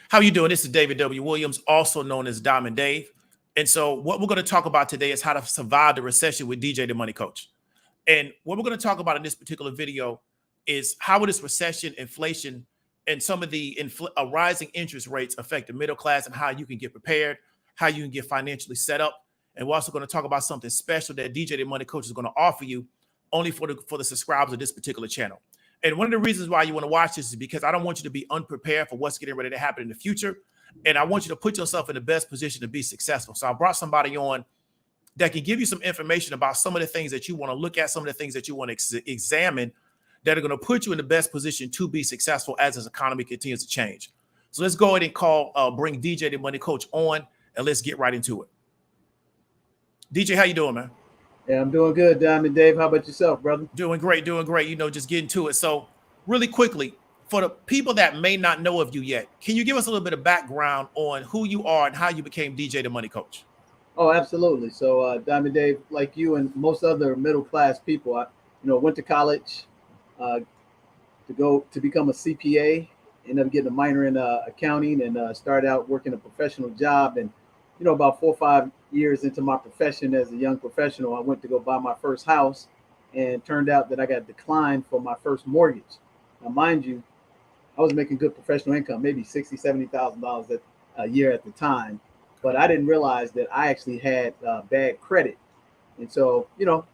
How you doing? This is David W. Williams, also known as Diamond Dave. And so what we're going to talk about today is how to survive the recession with DJ the Money Coach. And what we're going to talk about in this particular video is how will this recession, inflation, and some of the rising interest rates affect the middle class and how you can get prepared, how you can get financially set up. And we're also going to talk about something special that DJ the Money Coach is going to offer you only for the subscribers of this particular channel. And one of the reasons why you want to watch this is because I don't want you to be unprepared for what's getting ready to happen in the future. And I want you to put yourself in the best position to be successful. So I brought somebody on that can give you some information about some of the things that you want to look at, some of the things that you want to examine that are going to put you in the best position to be successful as this economy continues to change. So let's go ahead and bring DJ the Money Coach on, and let's get right into it. DJ, how you doing, man? Yeah, I'm doing good, Diamond Dave. How about yourself, brother? Doing great, doing great. You know, just getting to it. So really quickly, for the people that may not know of you yet, can you give us a little bit of background on who you are and how you became DJ the Money Coach? Oh, absolutely. So Diamond Dave, like you and most other middle-class people, I went to college to become a CPA, ended up getting a minor in accounting, and started out working a professional job. And, about 4 or 5 years into my profession as a young professional, I went to go buy my first house, and turned out that I got declined for my first mortgage. Now, mind you, I was making good professional income, maybe $60,000, $70,000 a year at the time, but I didn't realize that I actually had bad credit. And so,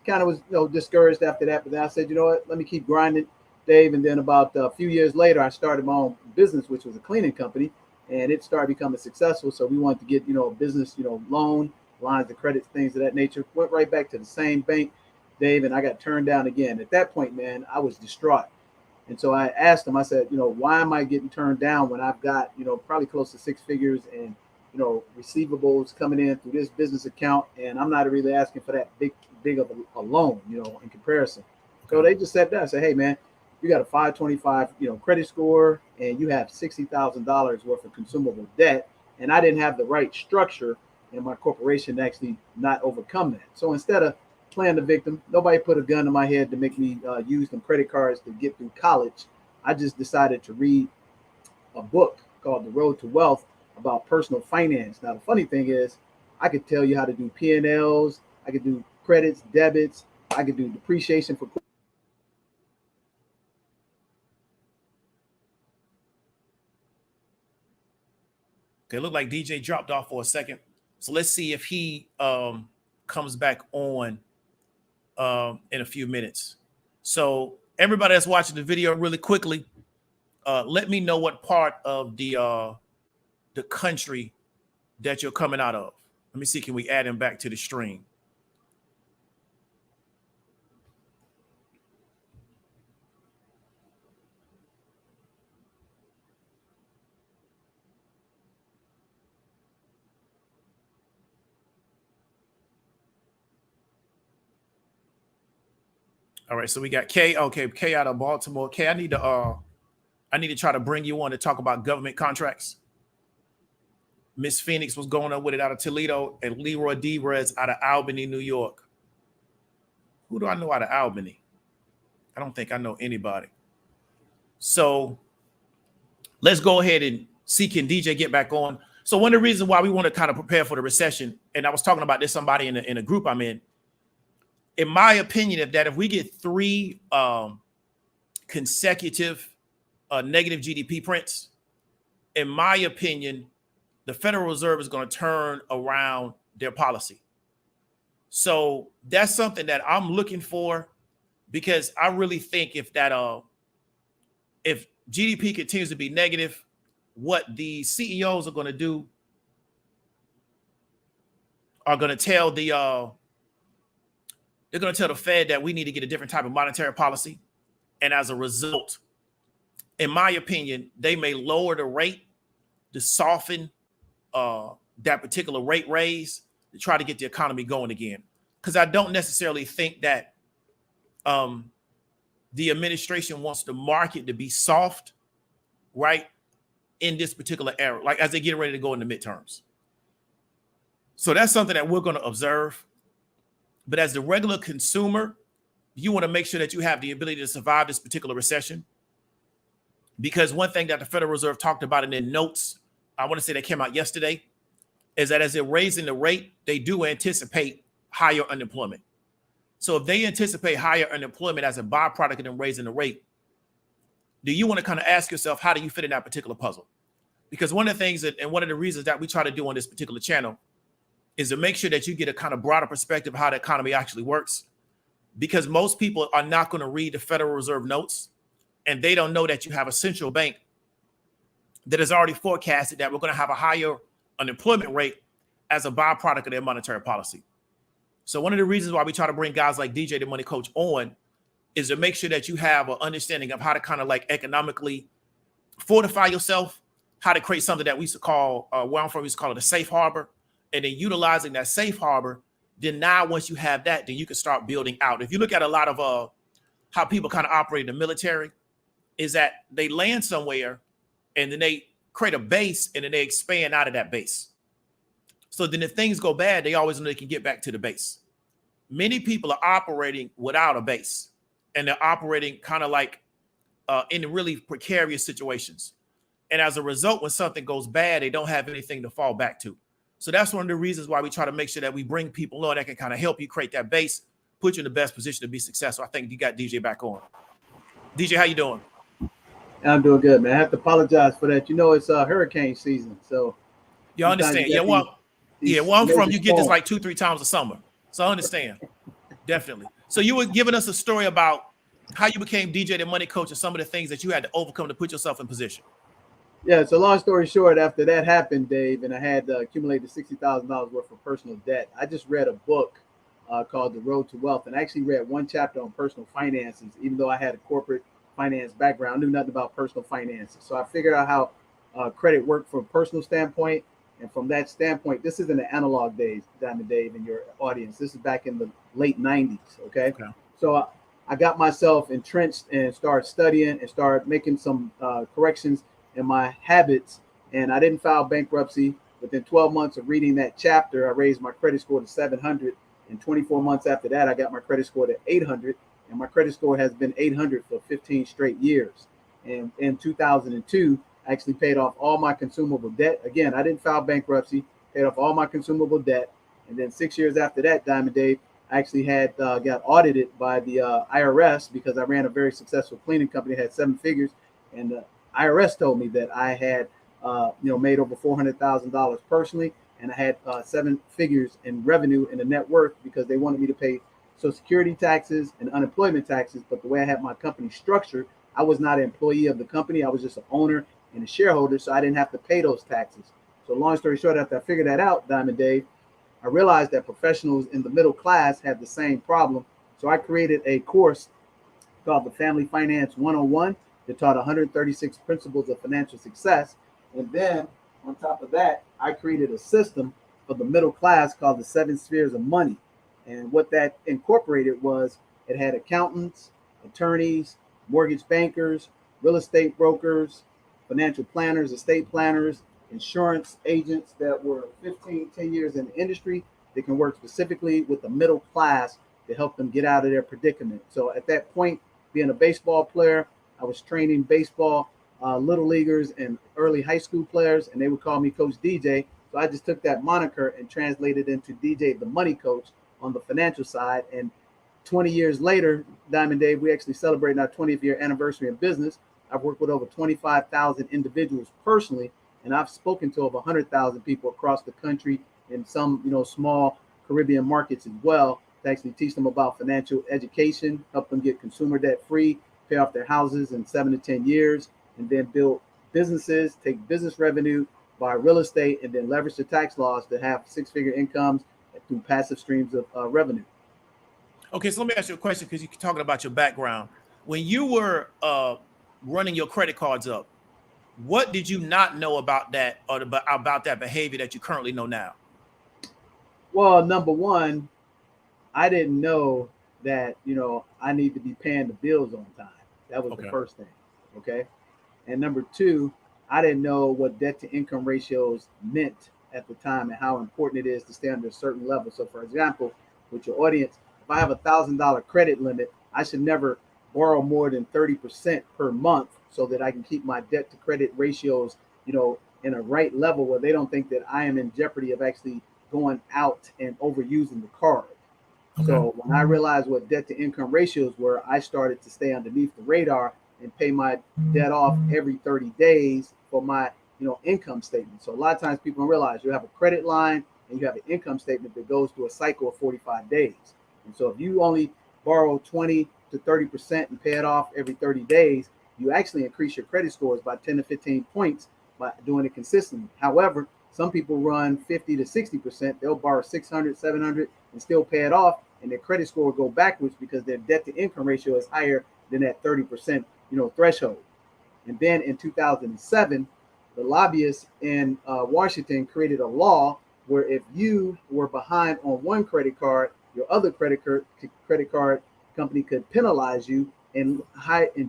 kind of was, discouraged after that. But then I said, you know what, let me keep grinding, Dave. And then about a few years later, I started my own business, which was a cleaning company, and it started becoming successful. So we wanted to get, a business, loan, lines of credit, things of that nature. Went right back to the same bank, Dave, and I got turned down again. At that point, man, I was distraught. And so I asked him, I said, why am I getting turned down when I've got, probably close to 6 figures and, receivables coming in through this business account, and I'm not really asking for that big of a loan, in comparison. So they just sat down and said, hey, man, you got a 525, credit score, and you have $60,000 worth of consumable debt. And I didn't have the right structure in my corporation to actually not overcome that. So instead of playing the victim, nobody put a gun to my head to make me use them credit cards to get through college. I just decided to read a book called The Road to Wealth about personal finance. Now, the funny thing is, I could tell you how to do P&Ls, I could do credits, debits, I could do depreciation for. Okay, look like DJ dropped off for a second. So let's see if he comes back on in a few minutes. So everybody that's watching the video, really quickly, let me know what part of the country that you're coming out of. Let me see, can we add him back to the stream? All right, so we got Kay. Okay, Kay out of Baltimore. Kay, I need to try to bring you on to talk about government contracts. Miss Phoenix was going on with it out of Toledo, and Leroy Debrez out of Albany, New York. Who do I know out of Albany? I don't think I know anybody. So let's go ahead and see, can DJ get back on? So one of the reasons why we want to kind of prepare for the recession, and I was talking about this somebody in a group I'm in my opinion, if we get 3 consecutive negative GDP prints, in my opinion, the Federal Reserve is going to turn around their policy. So that's something that I'm looking for, because I really think if GDP continues to be negative, what the CEOs are going to do are going to tell they're going to tell the Fed that we need to get a different type of monetary policy. And as a result, in my opinion, they may lower the rate to soften that particular rate raise to try to get the economy going again. Because I don't necessarily think that the administration wants the market to be soft, right, in this particular era, like as they get ready to go in the midterms. So that's something that we're going to observe. But as the regular consumer, you want to make sure that you have the ability to survive this particular recession. Because one thing that the Federal Reserve talked about in their notes I want to say that came out yesterday, is that as they're raising the rate, they do anticipate higher unemployment. So if they anticipate higher unemployment as a byproduct of them raising the rate, do you want to kind of ask yourself, how do you fit in that particular puzzle? Because one of the things that, and one of the reasons that we try to do on this particular channel is to make sure that you get a kind of broader perspective of how the economy actually works. Because most people are not going to read the Federal Reserve notes, and they don't know that you have a central bank that has already forecasted that we're going to have a higher unemployment rate as a byproduct of their monetary policy. So one of the reasons why we try to bring guys like DJ the Money Coach on is to make sure that you have an understanding of how to kind of like economically fortify yourself, how to create something that we used to call, where I'm from, we used to call it a safe harbor. And then utilizing that safe harbor, then now once you have that, then you can start building out. If you look at a lot of how people kind of operate in the military, is that they land somewhere and then they create a base and then they expand out of that base. So then if things go bad, they always know they can get back to the base. Many people are operating without a base, and they're operating kind of like in really precarious situations. And as a result, when something goes bad, they don't have anything to fall back to. So that's one of the reasons why we try to make sure that we bring people on that can kind of help you create that base, put you in the best position to be successful. I think you got DJ back on. DJ, how you doing? I'm doing good, man. I have to apologize for that. You know, it's hurricane season, so you understand. Yeah, well, where I'm from, you get this like 2-3 times a summer. So I understand. Definitely. So you were giving us a story about how you became DJ the Money Coach and some of the things that you had to overcome to put yourself in position. Yeah, so long story short, after that happened, Dave, and I had accumulated $60,000 worth of personal debt, I just read a book called The Road to Wealth, and I actually read one chapter on personal finances. Even though I had a corporate finance background, I knew nothing about personal finances. So I figured out how credit worked from a personal standpoint. And from that standpoint, this isn't the analog days, Diamond Dave, and your audience. This is back in the late 90s, okay? So I got myself entrenched and started studying and started making some corrections in my habits, and I didn't file bankruptcy. Within 12 months of reading that chapter, I raised my credit score to 700, and 24 months after that, I got my credit score to 800, and my credit score has been 800 for 15 straight years. And in 2002, I actually paid off all my consumable debt. Again, I didn't file bankruptcy, paid off all my consumable debt, and then 6 years after that, Diamond Dave, I actually had got audited by the IRS because I ran a very successful cleaning company, had 7 figures, and the IRS told me that I had, made over $400,000 personally, and I had 7 figures in revenue and a net worth because they wanted me to pay Social Security taxes and unemployment taxes. But the way I had my company structured, I was not an employee of the company. I was just an owner and a shareholder, so I didn't have to pay those taxes. So long story short, after I figured that out, Diamond Dave, I realized that professionals in the middle class have the same problem. So I created a course called the Family Finance 101. That taught 136 principles of financial success. And then on top of that, I created a system for the middle class called the 7 Spheres of Money. And what that incorporated was it had accountants, attorneys, mortgage bankers, real estate brokers, financial planners, estate planners, insurance agents that were 10 years in the industry that can work specifically with the middle class to help them get out of their predicament. So at that point, being a baseball player, I was training baseball little leaguers and early high school players, and they would call me Coach DJ. So I just took that moniker and translated into DJ the Money Coach on the financial side. And 20 years later, Diamond Dave, we actually celebrating our 20th year anniversary in business. I've worked with over 25,000 individuals personally, and I've spoken to over 100,000 people across the country in some, small Caribbean markets as well, to actually teach them about financial education, help them get consumer debt free, pay off their houses in 7 to 10 years, and then build businesses, take business revenue, buy real estate, and then leverage the tax laws to have 6-figure incomes through passive streams of revenue. Okay, so let me ask you a question, because you're talking about your background. When you were running your credit cards up, what did you not know about that, or about that behavior that you currently know now? Well, number one, I didn't know that, I need to be paying the bills on time. That was the first thing. Okay. And number two, I didn't know what debt to income ratios meant at the time and how important it is to stay under a certain level. So for example, with your audience, if I have $1,000 credit limit, I should never borrow more than 30% per month so that I can keep my debt to credit ratios, in a right level where they don't think that I am in jeopardy of actually going out and overusing the card. Okay. So when I realized what debt to income ratios were, I started to stay underneath the radar and pay my debt off every 30 days for my income statement. So a lot of times people don't realize you have a credit line and you have an income statement that goes through a cycle of 45 days. And so if you only borrow 20 to 30% and pay it off every 30 days, you actually increase your credit scores by 10 to 15 points by doing it consistently. However, some people run 50 to 60%. They'll borrow 600, 700 and still pay it off, and their credit score will go backwards because their debt to income ratio is higher than that 30% threshold. And then in 2007, the lobbyists in Washington created a law where if you were behind on one credit card, your other credit card company could penalize you and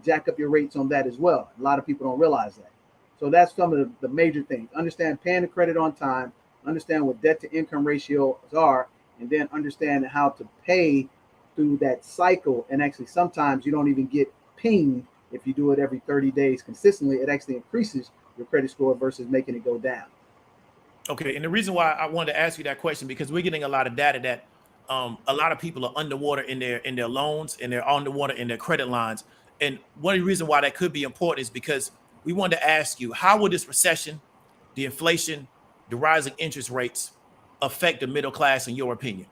jack up your rates on that as well. A lot of people don't realize that. So that's some of the major things. Understand paying the credit on time, understand what debt to income ratios are, and then understand how to pay through that cycle. And actually, sometimes you don't even get pinged if you do it every 30 days consistently. It actually increases your credit score versus making it go down. Okay. And the reason why I wanted to ask you that question, because we're getting a lot of data that a lot of people are underwater in their loans, and they're underwater in their credit lines. And one of the reasons why that could be important is because we wanted to ask you, how will this recession, the inflation, the rising interest rates affect the middle class in your opinion?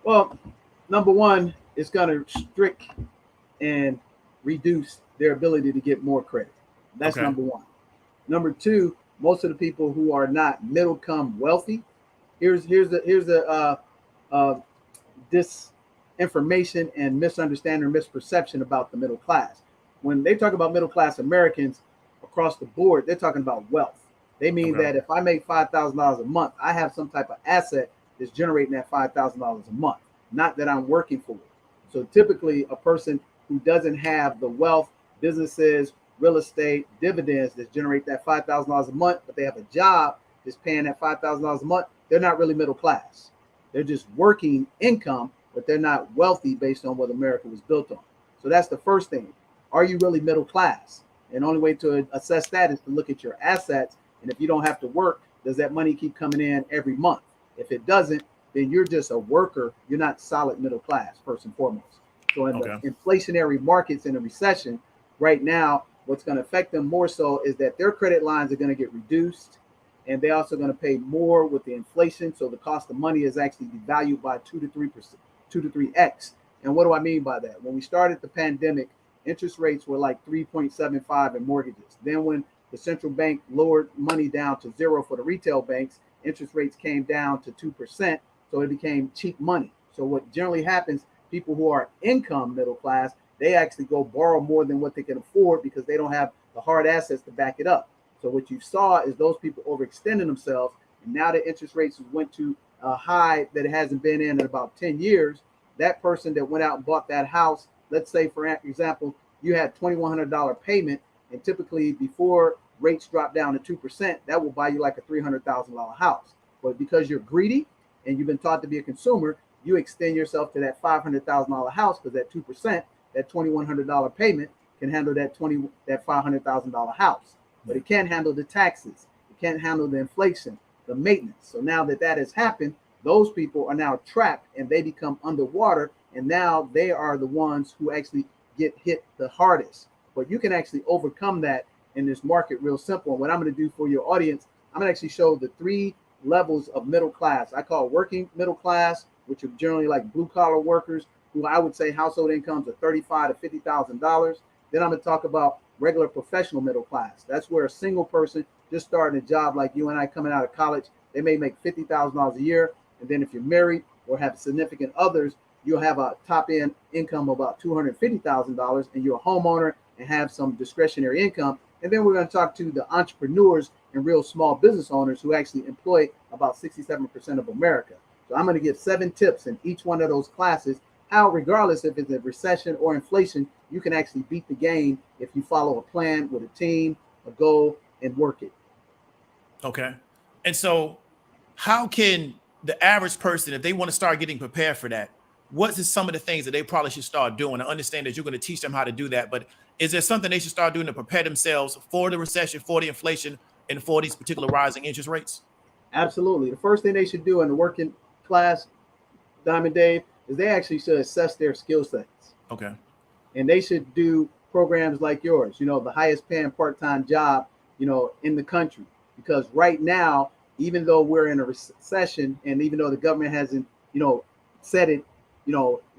Well, number one, it's going to restrict and reduce their ability to get more credit. That's Okay. number one. Number two, most of the people who are not middle income wealthy, here's the disinformation and misunderstanding or misperception about the middle class. When they talk about middle class Americans across the board, they're talking about wealth. They mean that if I make $5,000 a month, I have some type of asset that's generating that $5,000 a month, not that I'm working for it. So typically a person who doesn't have the wealth, businesses, real estate, dividends that generate that $5,000 a month, but they have a job that's paying that $5,000 a month, they're not really middle class. They're just working income, but they're not wealthy based on what America was built on. So that's the first thing. Are you really middle class? And the only way to assess that is to look at your assets. And if you don't have to work, does that money keep coming in every month? If it doesn't, then you're just a worker. You're not solid middle class, first and foremost. So in the inflationary markets in a recession right now, what's going to affect them more so is that their credit lines are going to get reduced, and they're also going to pay more with the inflation. So the cost of money is actually devalued by 2 to 3x. And what do I mean by that? When we started the pandemic, interest rates were like 3.75 in mortgages. Then when the central bank lowered money down to zero for the retail banks, interest rates came down to 2%. So it became cheap money. So what generally happens, people who are income middle class, they actually go borrow more than what they can afford because they don't have the hard assets to back it up. So what you saw is those people overextending themselves. And now the interest rates went to a high that it hasn't been in about 10 years. That person that went out and bought that house, let's say, for example, you had $2,100 payment, and typically before rates drop down to 2%, that will buy you like a $300,000 house. But because you're greedy and you've been taught to be a consumer, you extend yourself to that $500,000 house because that 2%, that $2,100 payment can handle that $500,000 house. But it can't handle the taxes. It can't handle the inflation, the maintenance. So now that has happened, those people are now trapped and they become underwater. And now they are the ones who actually get hit the hardest. But you can actually overcome that in this market real simple. And what I'm going to do for your audience, I'm going to actually show the 3 levels of middle class. I call working middle class, which are generally like blue collar workers who I would say household incomes are $35,000 to $50,000. Then I'm going to talk about regular professional middle class. That's where a single person just starting a job like you and I coming out of college, they may make $50,000 a year. And then if you're married or have significant others, you'll have a top end income of about $250,000, and you're a homeowner and have some discretionary income. And then we're going to talk to the entrepreneurs and real small business owners who actually employ about 67% of America. So I'm going to give 7 tips in each one of those classes, how regardless if it's a recession or inflation, you can actually beat the game if you follow a plan with a team, a goal, and work it. Okay. And so how can the average person, if they want to start getting prepared for that, what's some of the things that they probably should start doing? I understand that you're going to teach them how to do that, but is there something they should start doing to prepare themselves for the recession, for the inflation, and for these particular rising interest rates? Absolutely. The first thing they should do in the working class, Diamond Dave, is they actually should assess their skill sets. Okay. And they should do programs like yours, the highest paying part-time job, in the country. Because right now, even though we're in a recession and even though the government hasn't, said it,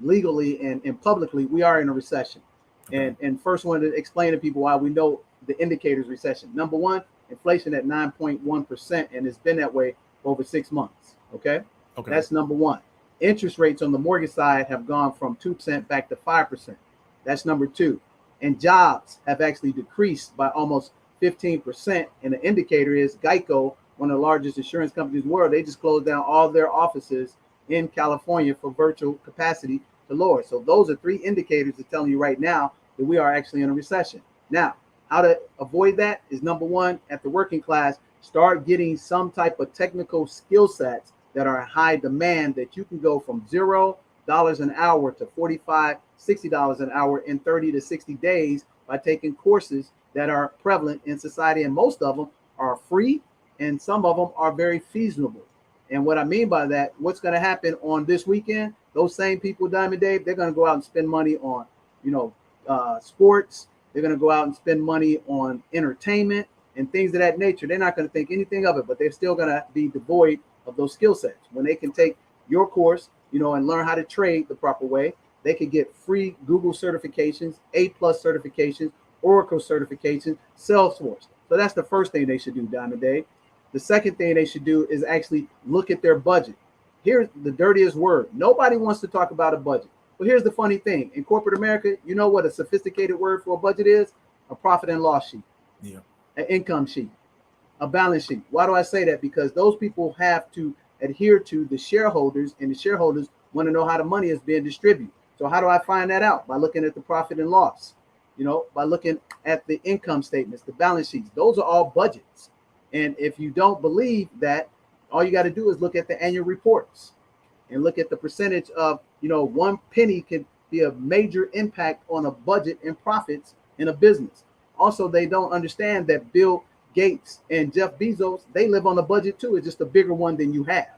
legally and publicly, we are in a recession. Okay. And first one to explain to people why we know the indicators recession. Number one, inflation at 9.1%, and it's been that way for over 6 months. Okay. That's number one. Interest rates on the mortgage side have gone from 2% back to 5%. That's number two. And jobs have actually decreased by almost 15%. And the indicator is Geico, one of the largest insurance companies in the world. They just closed down all their offices in California for virtual capacity to lower. So those are three indicators that telling you right now that we are actually in a recession. Now, how to avoid that is number one, at the working class, start getting some type of technical skill sets that are in high demand that you can go from $0 an hour to $45, $60 an hour in 30 to 60 days by taking courses that are prevalent in society. And most of them are free and some of them are very feasible. And what I mean by that, what's going to happen on this weekend, those same people, Diamond Dave, they're going to go out and spend money on, sports. They're going to go out and spend money on entertainment and things of that nature. They're not going to think anything of it, but they're still going to be devoid of those skill sets. When they can take your course, and learn how to trade the proper way, they can get free Google certifications, A+ certifications, Oracle certifications, Salesforce. So that's the first thing they should do, Diamond Dave. The second thing they should do is actually look at their budget. Here's the dirtiest word. Nobody wants to talk about a budget. But here's the funny thing. In corporate America, you know what a sophisticated word for a budget is? A profit and loss sheet. Yeah. An income sheet. A balance sheet. Why do I say that? Because those people have to adhere to the shareholders, and the shareholders want to know how the money is being distributed. So how do I find that out? By looking at the profit and loss, by looking at the income statements, the balance sheets. Those are all budgets. And if you don't believe that, all you got to do is look at the annual reports and look at the percentage of, 1 penny can be a major impact on a budget and profits in a business. Also, they don't understand that Bill Gates and Jeff Bezos, they live on a budget too. It's just a bigger one than you have.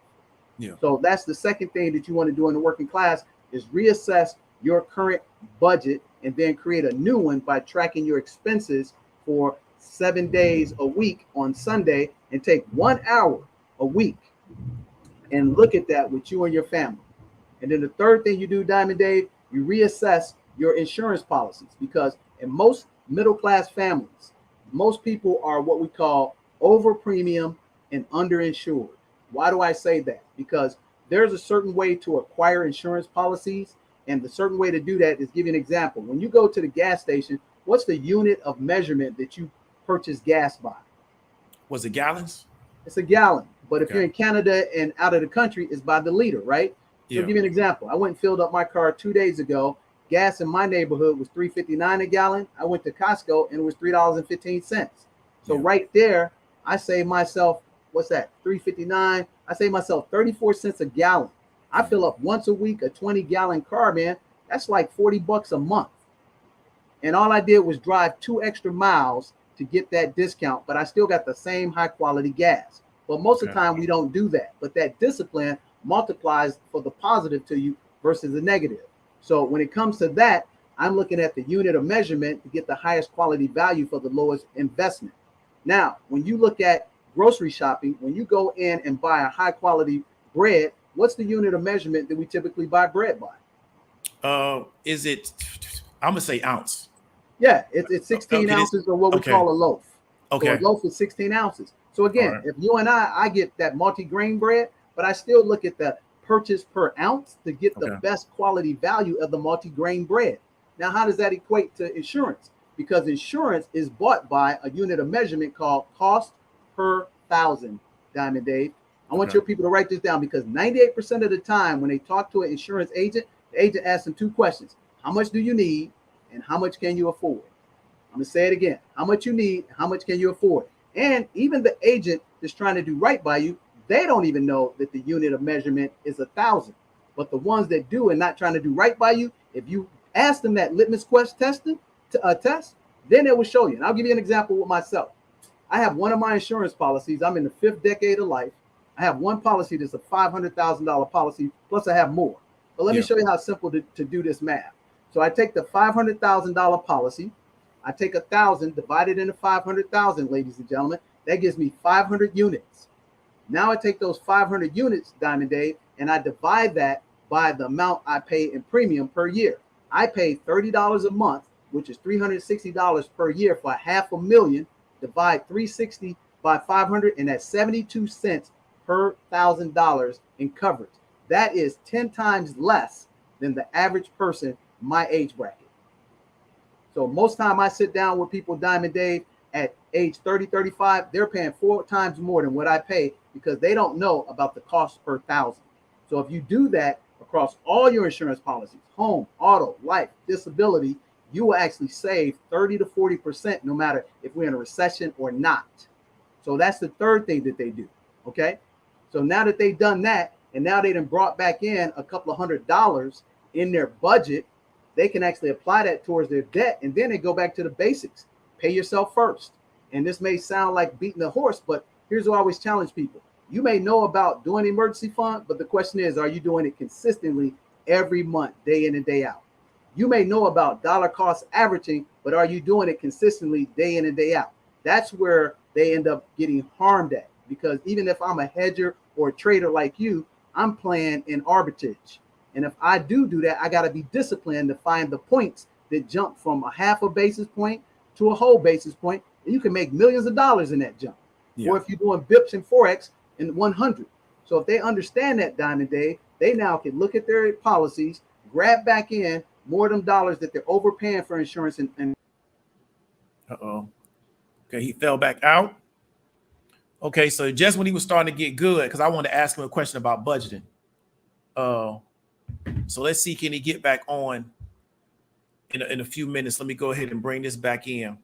Yeah. So that's the second thing that you want to do in the working class is reassess your current budget and then create a new one by tracking your expenses for 7 days a week on Sunday and take 1 hour a week and look at that with you and your family. And then the third thing you do, Diamond Dave, you reassess your insurance policies, because in most middle class families, most people are what we call over premium and underinsured. Why do I say that? Because there's a certain way to acquire insurance policies, and the certain way to do that is give you an example. When you go to the gas station, what's the unit of measurement that you purchase gas by? Was it gallons? It's a gallon. But if you're in Canada and out of the country, it's by the liter, right? So give you an example. I went and filled up my car 2 days ago. Gas in my neighborhood was $3.59 a gallon. I went to Costco and it was $3.15. So right there, I saved myself, what's that? $3.59. I saved myself 34 cents a gallon. I fill up once a week a 20-gallon car, man. That's like $40 a month. And all I did was drive 2 extra miles to get that discount, but I still got the same high quality gas. But most of the time we don't do that. But that discipline multiplies for the positive to you versus the negative. So when it comes to that, I'm looking at the unit of measurement to get the highest quality value for the lowest investment. Now, when you look at grocery shopping, when you go in and buy a high quality bread, what's the unit of measurement that we typically buy bread by? Is it, I'm gonna say ounce. Yeah, it's 16 ounces or what we call a loaf. Okay. So a loaf is 16 ounces. So again, if you and I get that multi-grain bread, but I still look at the purchase per ounce to get the best quality value of the multi-grain bread. Now, how does that equate to insurance? Because insurance is bought by a unit of measurement called cost per thousand, Diamond Dave. I want your people to write this down, because 98% of the time when they talk to an insurance agent, the agent asks them 2 questions. How much do you need and how much can you afford? I'm going to say it again. How much you need, how much can you afford? And even the agent that's trying to do right by you, they don't even know that the unit of measurement is 1,000. But the ones that do and not trying to do right by you, if you ask them that litmus test, then it will show you. And I'll give you an example with myself. I have one of my insurance policies. I'm in the 5th decade of life. I have one policy that's a $500,000 policy, plus I have more. But let me show you how simple to do this math. So I take the $500,000 policy, I take 1,000 divided into 500,000, ladies and gentlemen. That gives me 500 units. Now I take those 500 units, Diamond Dave, and I divide that by the amount I pay in premium per year. I pay $30 a month, which is $360 per year for $500,000. Divide 360 by 500, and that's 72 cents per $1,000 in coverage. That is 10 times less than the average person my age bracket. So most time I sit down with people, Diamond Dave, at age 30, 35, they're paying 4 times more than what I pay because they don't know about the cost per thousand. So if you do that across all your insurance policies, home, auto, life, disability, you will actually save 30 to 40% no matter if we're in a recession or not. So that's the third thing that they do. Okay. So now that they've done that, and now they done brought back in a couple of $100 in their budget, they can actually apply that towards their debt. And then they go back to the basics. Pay yourself first. And this may sound like beating the horse, but here's what I always challenge people. You may know about doing an emergency fund, but the question is, are you doing it consistently every month, day in and day out? You may know about dollar cost averaging, but are you doing it consistently day in and day out? That's where they end up getting harmed at, because even if I'm a hedger or a trader like you, I'm playing in arbitrage. And if I do that, I got to be disciplined to find the points that jump from a half a basis point to a whole basis point, and you can make millions of dollars in that jump. Yeah. Or if you're doing bips and Forex in 100. So if they understand that, Diamond Dave, they now can look at their policies, grab back in more of them dollars that they're overpaying for insurance. And uh-oh. Okay, he fell back out. Okay, so just when he was starting to get good, because I wanted to ask him a question about budgeting. So let's see, can he get back on in a few minutes? Let me go ahead and bring this back in.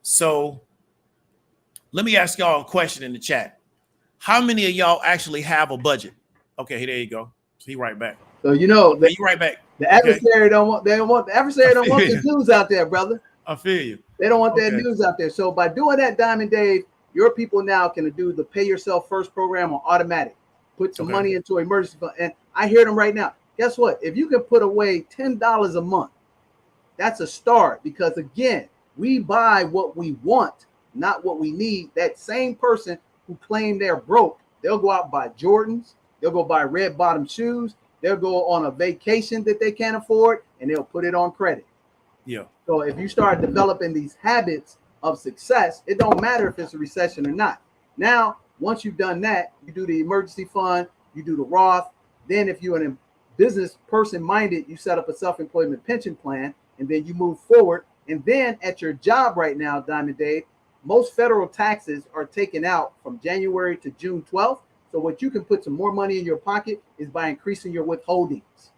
So let me ask y'all a question in the chat. How many of y'all actually have a budget? Okay, there you go. So he right back. So you know, he right back. The adversary don't want the news out there, brother. I feel you. They don't want that news out there. So by doing that, Diamond Dave, your people now can do the pay yourself first program on automatic. Put some money into an emergency fund. And I hear them right now. Guess what? If you can put away $10 a month, that's a start, because again, we buy what we want, not what we need. That same person who claimed they're broke, they'll go out and buy Jordans, they'll go buy red bottom shoes, they'll go on a vacation that they can't afford, and they'll put it on credit. Yeah. So if you start developing these habits of success, it don't matter if it's a recession or not. Now, once you've done that, you do the emergency fund, you do the Roth. Then if you're a business person minded, you set up a self-employment pension plan, and then you move forward. And then at your job right now, Diamond Dave, most federal taxes are taken out from January to June 12th. So what you can put some more money in your pocket is by increasing your withholdings.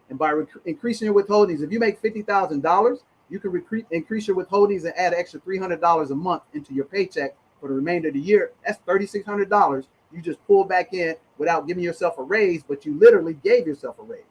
And by increasing your withholdings, if you make $50,000, you can increase your withholdings and add an extra $300 a month into your paycheck for the remainder of the year. That's $3,600 you just pull back in without giving yourself a raise, but you literally gave yourself a raise.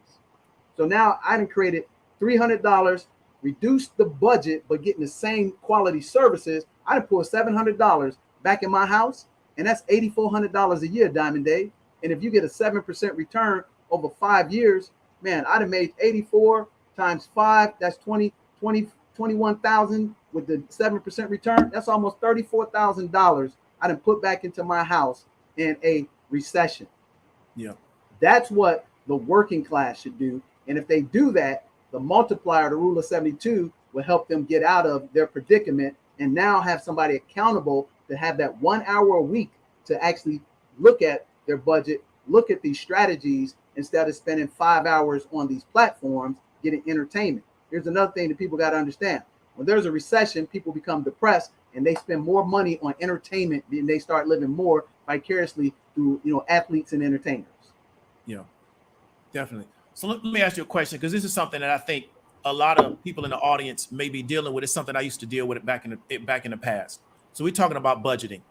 So now I done created $300, reduced the budget, but getting the same quality services. I done pulled $700 back in my house, and that's $8,400 a year, Diamond Dave. And if you get a 7% return over 5 years, man, I'd have made 84 times 5. That's 21,000 with the 7% return. That's almost $34,000 I done put back into my house in a recession. Yeah. That's what the working class should do. And if they do that, the multiplier, the rule of 72, will help them get out of their predicament and now have somebody accountable to have that 1 hour a week to actually look at their budget, look at these strategies, instead of spending 5 hours on these platforms getting entertainment. Here's another thing that people got to understand. When there's a recession, people become depressed and they spend more money on entertainment than they start living more vicariously through, athletes and entertainers. Yeah, definitely. So let me ask you a question, because this is something that I think a lot of people in the audience may be dealing with. It's something I used to deal with back in the past. So we're talking about budgeting.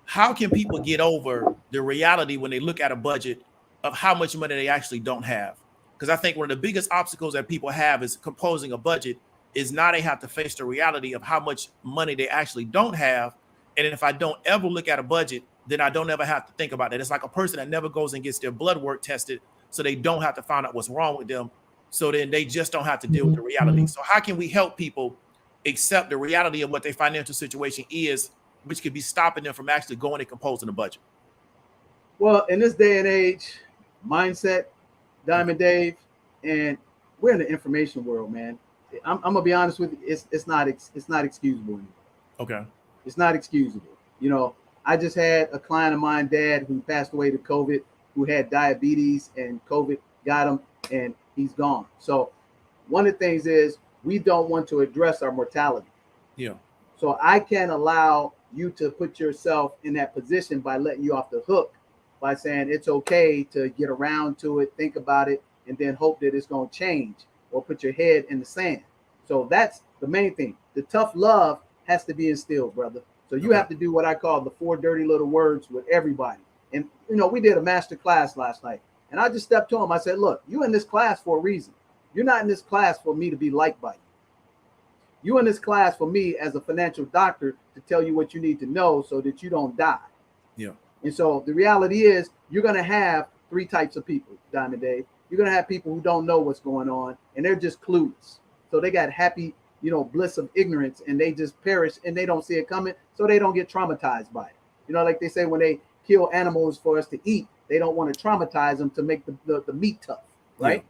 How can people get over the reality when they look at a budget of how much money they actually don't have? Because I think one of the biggest obstacles that people have is composing a budget is now they have to face the reality of how much money they actually don't have. And if I don't ever look at a budget, then I don't ever have to think about it. It's like a person that never goes and gets their blood work tested so they don't have to find out what's wrong with them. So then they just don't have to deal with the reality. So how can we help people accept the reality of what their financial situation is, which could be stopping them from actually going and composing a budget? Well, in this day and age, mindset, Diamond Dave, and we're in the information world, man. I'm gonna be honest with you, it's not excusable anymore. Okay. It's not excusable. You know, I just had a client of mine, dad, who passed away to COVID, who had diabetes, and COVID got him, and he's gone. So one of the things is we don't want to address our mortality. Yeah. So I can't allow you to put yourself in that position by letting you off the hook by saying it's okay to get around to it, think about it, and then hope that it's going to change, or put your head in the sand. So that's the main thing. The tough love has to be instilled, brother. So you have to do what I call the 4 dirty little words with everybody. And, you know, we did a master class last night, and I just stepped to him. I said, look, you in this class for a reason. You're not in this class for me to be liked by you. You in this class for me as a financial doctor to tell you what you need to know so that you don't die. Yeah. And so the reality is you're going to have 3 types of people, Diamond Dave. You're going to have people who don't know what's going on, and they're just clueless. So they got happy, you know, bliss of ignorance, and they just perish and they don't see it coming. So they don't get traumatized by it. You know, like they say, when they kill animals for us to eat, they don't want to traumatize them to make the meat tough. Right. Yeah.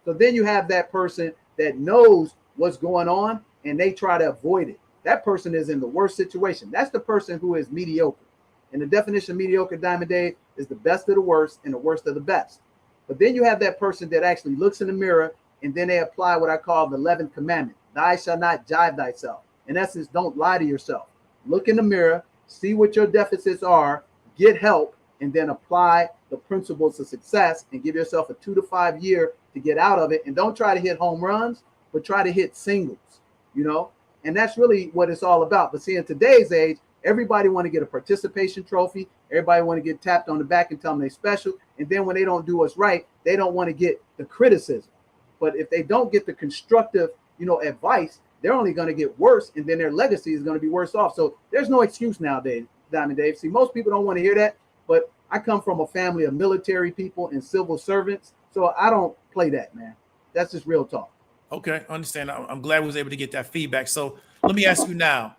So then you have that person that knows what's going on and they try to avoid it. That person is in the worst situation. That's the person who is mediocre. And the definition of mediocre, Diamond Dave, is the best of the worst and the worst of the best. But then you have that person that actually looks in the mirror and then they apply what I call the 11th commandment. Thou shalt not jive thyself. In essence, don't lie to yourself. Look in the mirror, see what your deficits are, get help, and then apply the principles of success and give yourself a 2 to 5 year to get out of it. And don't try to hit home runs, but try to hit singles, you know? And that's really what it's all about. But see, in today's age, everybody want to get a participation trophy. Everybody want to get tapped on the back and tell them they're special. And then when they don't do what's right, they don't want to get the criticism. But if they don't get the constructive, you know, advice, they're only going to get worse. And then their legacy is going to be worse off. So there's no excuse nowadays, Diamond Dave. See, most people don't want to hear that. But I come from a family of military people and civil servants. So I don't play that, man. That's just real talk. Okay, I understand. I'm glad we was able to get that feedback. So let me ask you now,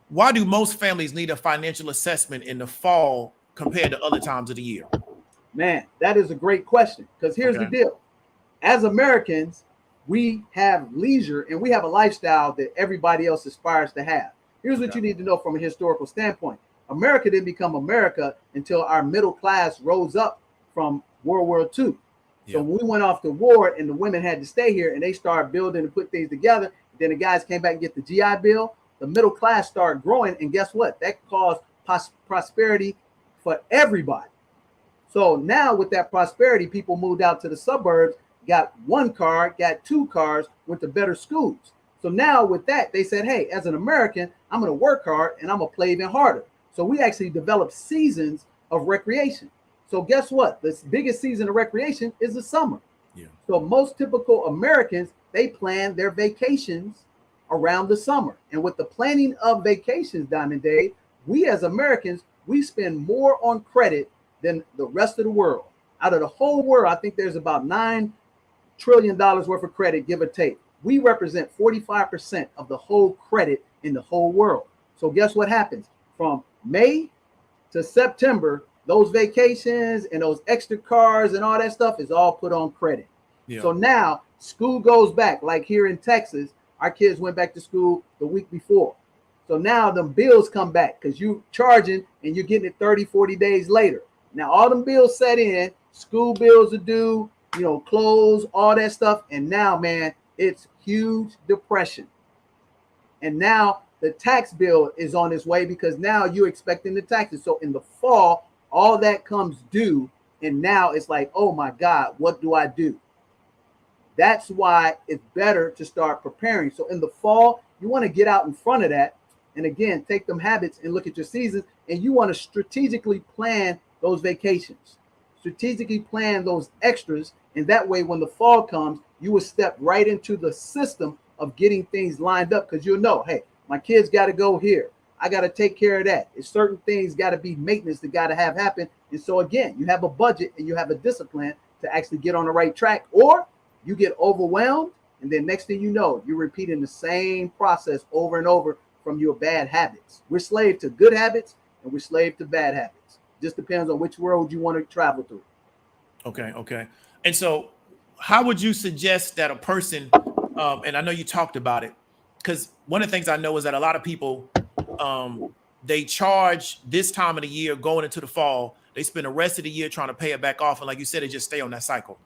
why do most families need a financial assessment in the fall compared to other times of the year? Man, that is a great question, because here's the deal. As Americans, we have leisure and we have a lifestyle that everybody else aspires to have. Here's what you need to know from a historical standpoint. America didn't become America until our middle class rose up from World War II. So when we went off to war and the women had to stay here and they started building and put things together, then the guys came back and get the GI Bill, the middle class started growing. And guess what? That caused prosperity for everybody. So now with that prosperity, people moved out to the suburbs, got 1 car, got 2 cars, went to better schools. So now with that, they said, hey, as an American, I'm going to work hard and I'm going to play even harder. So we actually developed seasons of recreation. So guess what? The biggest season of recreation is the summer. Yeah. So most typical Americans, they plan their vacations around the summer. And with the planning of vacations, Diamond Dave, we as Americans, we spend more on credit than the rest of the world. Out of the whole world, I think there's about $9 trillion worth of credit, give or take. We represent 45% of the whole credit in the whole world. So guess what happens? From May to September, those vacations and those extra cars and all that stuff is all put on credit. Yeah. So now school goes back. Like here in Texas, our kids went back to school the week before. So now them bills come back because you charging and you're getting it 30, 40 days later. Now all them bills set in, school bills are due, you know, clothes, all that stuff. And now, man, it's huge depression. And now the tax bill is on its way because now you're expecting the taxes. So in the fall, all that comes due. And now it's like, oh my God, what do I do? That's why it's better to start preparing. So in the fall, you want to get out in front of that. And again, take them habits and look at your seasons. And you want to strategically plan those vacations, strategically plan those extras. And that way, when the fall comes, you will step right into the system of getting things lined up, because you'll know, hey, my kids got to go here. I got to take care of that. It's certain things got to be maintenance that got to have happen. And so again, you have a budget and you have a discipline to actually get on the right track, or you get overwhelmed. And then next thing you know, you're repeating the same process over and over from your bad habits. We're slave to good habits and we're slave to bad habits. Just depends on which world you want to travel through. Okay. And so how would you suggest that a person, and I know you talked about it, because one of the things I know is that a lot of people, they charge this time of the year going into the fall. They spend the rest of the year trying to pay it back off. And like you said, they just stay on that cycle.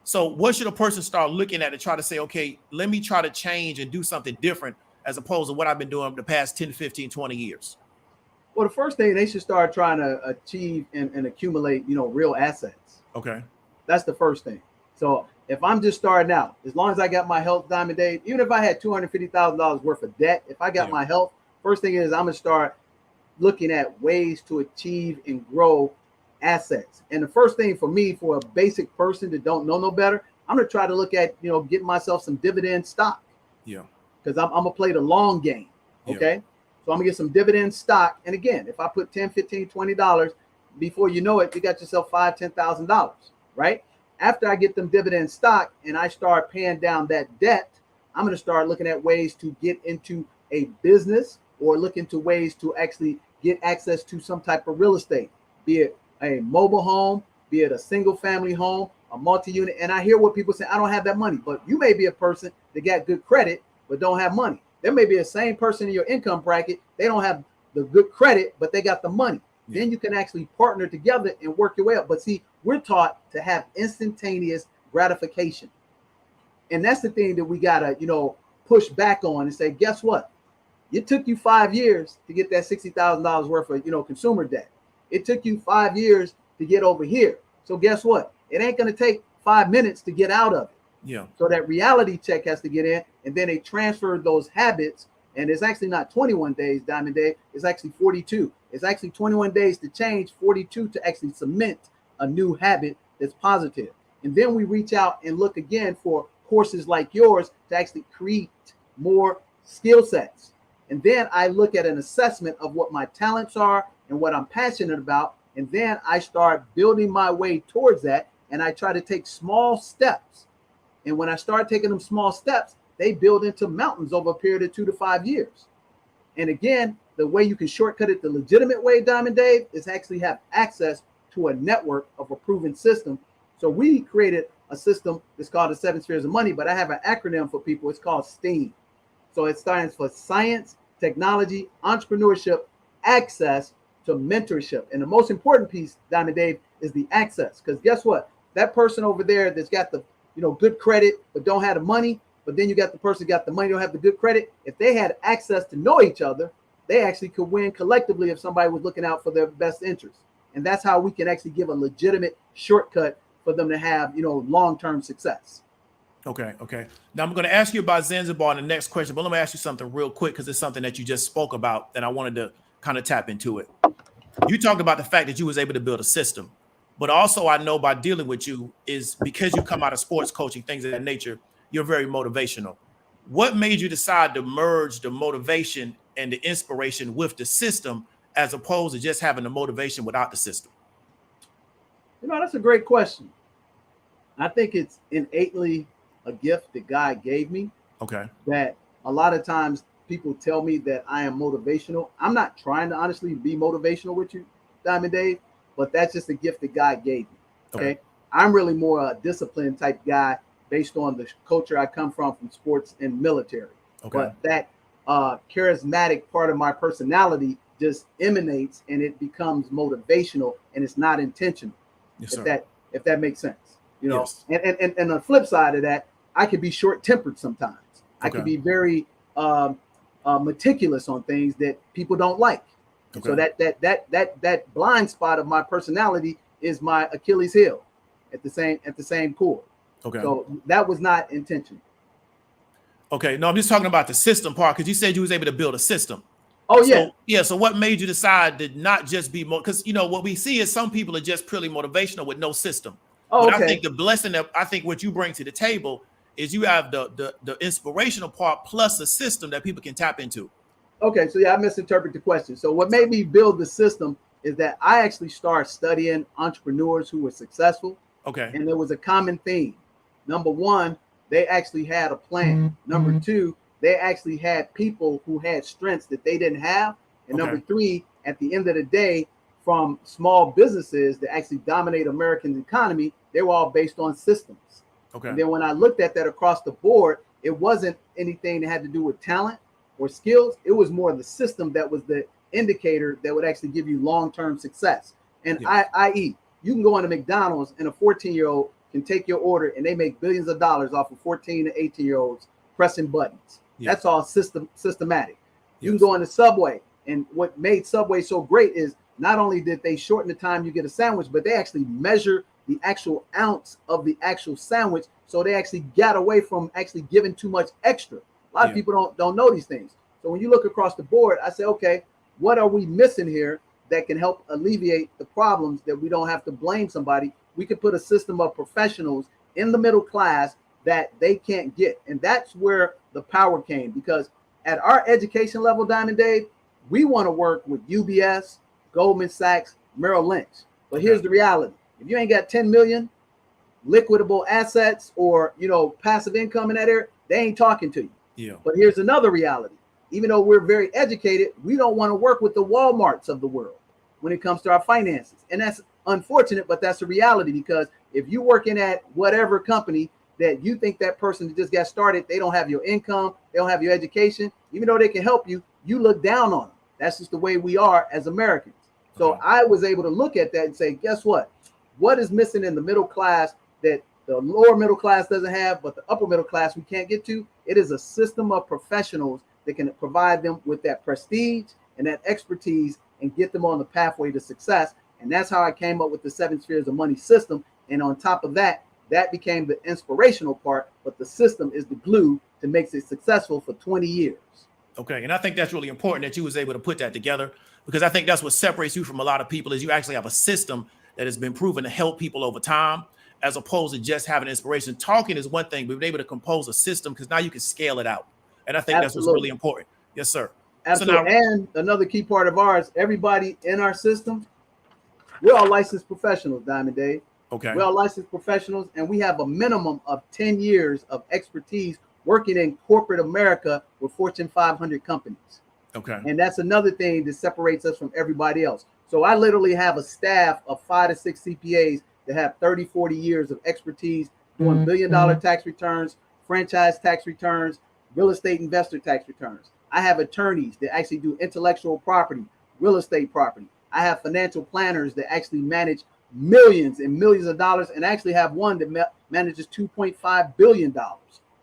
So what should a person start looking at to try to say, okay, let me try to change and do something different as opposed to what I've been doing the past 10, 15, 20 years? Well, the first thing, they should start trying to achieve and accumulate, real assets. Okay. That's the first thing. So if I'm just starting out, as long as I got my health, Diamond Dave, even if I had $250,000 worth of debt, if I got my health, first thing is I'm going to start looking at ways to achieve and grow assets. And the first thing for me, for a basic person that don't know no better, I'm going to try to look at, getting myself some dividend stock. Yeah. Because I'm going to play the long game. Okay. Yeah. So I'm going to get some dividend stock. And again, if I put $10, $15, $20, before you know it, you got yourself $5,000, $10,000, right? After I get them dividend stock and I start paying down that debt, I'm going to start looking at ways to get into a business or look into ways to actually get access to some type of real estate, be it a mobile home, be it a single family home, a multi-unit. And I hear what people say, I don't have that money, but you may be a person that got good credit, but don't have money. There may be a same person in your income bracket. They don't have the good credit, but they got the money. Yeah. Then you can actually partner together and work your way up. But see, we're taught to have instantaneous gratification. And that's the thing that we got to, push back on and say, guess what? It took you 5 years to get that $60,000 worth of, consumer debt. It took you 5 years to get over here. So guess what? It ain't going to take 5 minutes to get out of it. Yeah. So that reality check has to get in, and then they transfer those habits. And it's actually not 21 days, Diamond Dave. It's actually 42. It's actually 21 days to change, 42 to actually cement a new habit that's positive. And then we reach out and look again for courses like yours to actually create more skill sets. And then I look at an assessment of what my talents are and what I'm passionate about. And then I start building my way towards that. And I try to take small steps. And when I start taking them small steps, they build into mountains over a period of 2 to 5 years. And again, the way you can shortcut it the legitimate way, Diamond Dave, is actually have access to a network of a proven system. So we created a system that's called the 7 Spheres of Money, but I have an acronym for people. It's called STEAM. So it stands for science, technology, entrepreneurship, access to mentorship. And the most important piece, Diamond Dave, is the access. Because guess what? That person over there that's got the good credit but don't have the money, but then you got the person got the money, don't have the good credit. If they had access to know each other, they actually could win collectively if somebody was looking out for their best interest. And that's how we can actually give a legitimate shortcut for them to have, long-term success. Okay. Now I'm going to ask you about Zanzibar in the next question, but let me ask you something real quick because it's something that you just spoke about that I wanted to kind of tap into it. You talked about the fact that you was able to build a system, but also I know by dealing with you is because you come out of sports coaching, things of that nature, you're very motivational. What made you decide to merge the motivation and the inspiration with the system as opposed to just having the motivation without the system? That's a great question. I think it's innately a gift that God gave me. Okay. That a lot of times people tell me that I am motivational. I'm not trying to honestly be motivational with you, Diamond Dave, but that's just a gift that God gave me. Okay. I'm really more a disciplined type guy based on the culture I come from sports and military. Okay. But that charismatic part of my personality just emanates and it becomes motivational and it's not intentional. Yes, if that makes sense. Yes. And the flip side of that, I could be short-tempered sometimes. Okay. I could be very meticulous on things that people don't like. Okay. So that blind spot of my personality is my Achilles heel at the same core. Okay. So that was not intentional. Okay. No, I'm just talking about the system part because you said you was able to build a system. Oh, yeah. So what made you decide to not just be more? Because, what we see is some people are just purely motivational with no system. Oh, but okay. I think the blessing that I think what you bring to the table is you have the inspirational part plus a system that people can tap into. Okay, so yeah, I misinterpreted the question. So what made me build the system is that I actually started studying entrepreneurs who were successful. Okay. And there was a common theme. Number one, they actually had a plan. Number two, they actually had people who had strengths that they didn't have. And number three, at the end of the day, from small businesses that actually dominate American economy, they were all based on systems. Okay. And then when I looked at that across the board, it wasn't anything that had to do with talent or skills. It was more the system that was the indicator that would actually give you long-term success. And i.e., you can go into McDonald's and a 14-year-old can take your order and they make billions of dollars off of 14 to 18-year-olds pressing buttons. That's all systematic. You can go into Subway, and what made Subway so great is not only did they shorten the time you get a sandwich, but they actually measure the actual ounce of the actual sandwich. So they actually got away from actually giving too much extra. A lot of people don't know these things. So when you look across the board, I say, okay, what are we missing here that can help alleviate the problems that we don't have to blame somebody? We could put a system of professionals in the middle class that they can't get. And that's where the power came, because at our education level, Diamond Dave, we want to work with UBS, Goldman Sachs, Merrill Lynch. But here's the reality. If you ain't got 10 million liquidable assets or, passive income in that area, they ain't talking to you. Yeah. But here's another reality. Even though we're very educated, we don't want to work with the Walmarts of the world when it comes to our finances. And that's unfortunate, but that's a reality, because if you're working at whatever company that you think that person that just got started, they don't have your income, they don't have your education, even though they can help you, you look down on them. That's just the way we are as Americans. So I was able to look at that and say, guess what? What is missing in the middle class that the lower middle class doesn't have, but the upper middle class we can't get to? It is a system of professionals that can provide them with that prestige and that expertise and get them on the pathway to success. And that's how I came up with the 7 spheres of money system. And on top of that, that became the inspirational part, but the system is the glue that makes it successful for 20 years. Okay. And I think that's really important that you was able to put that together, because I think that's what separates you from a lot of people, is you actually have a system that has been proven to help people over time, as opposed to just having inspiration. Talking is one thing, but being able to compose a system, because now you can scale it out. And I think that's what's really important. Yes, sir. Absolutely. So now, and another key part of ours, everybody in our system, we're all licensed professionals, Diamond Dave. Okay. We're all licensed professionals, and we have a minimum of 10 years of expertise working in corporate America with Fortune 500 companies. Okay. And that's another thing that separates us from everybody else. So I literally have a staff of 5 to 6 CPAs that have 30, 40 years of expertise doing billion-dollar tax returns, franchise tax returns, real estate investor tax returns. I have attorneys that actually do intellectual property, real estate property. I have financial planners that actually manage millions and millions of dollars, and actually have one that manages $2.5 billion.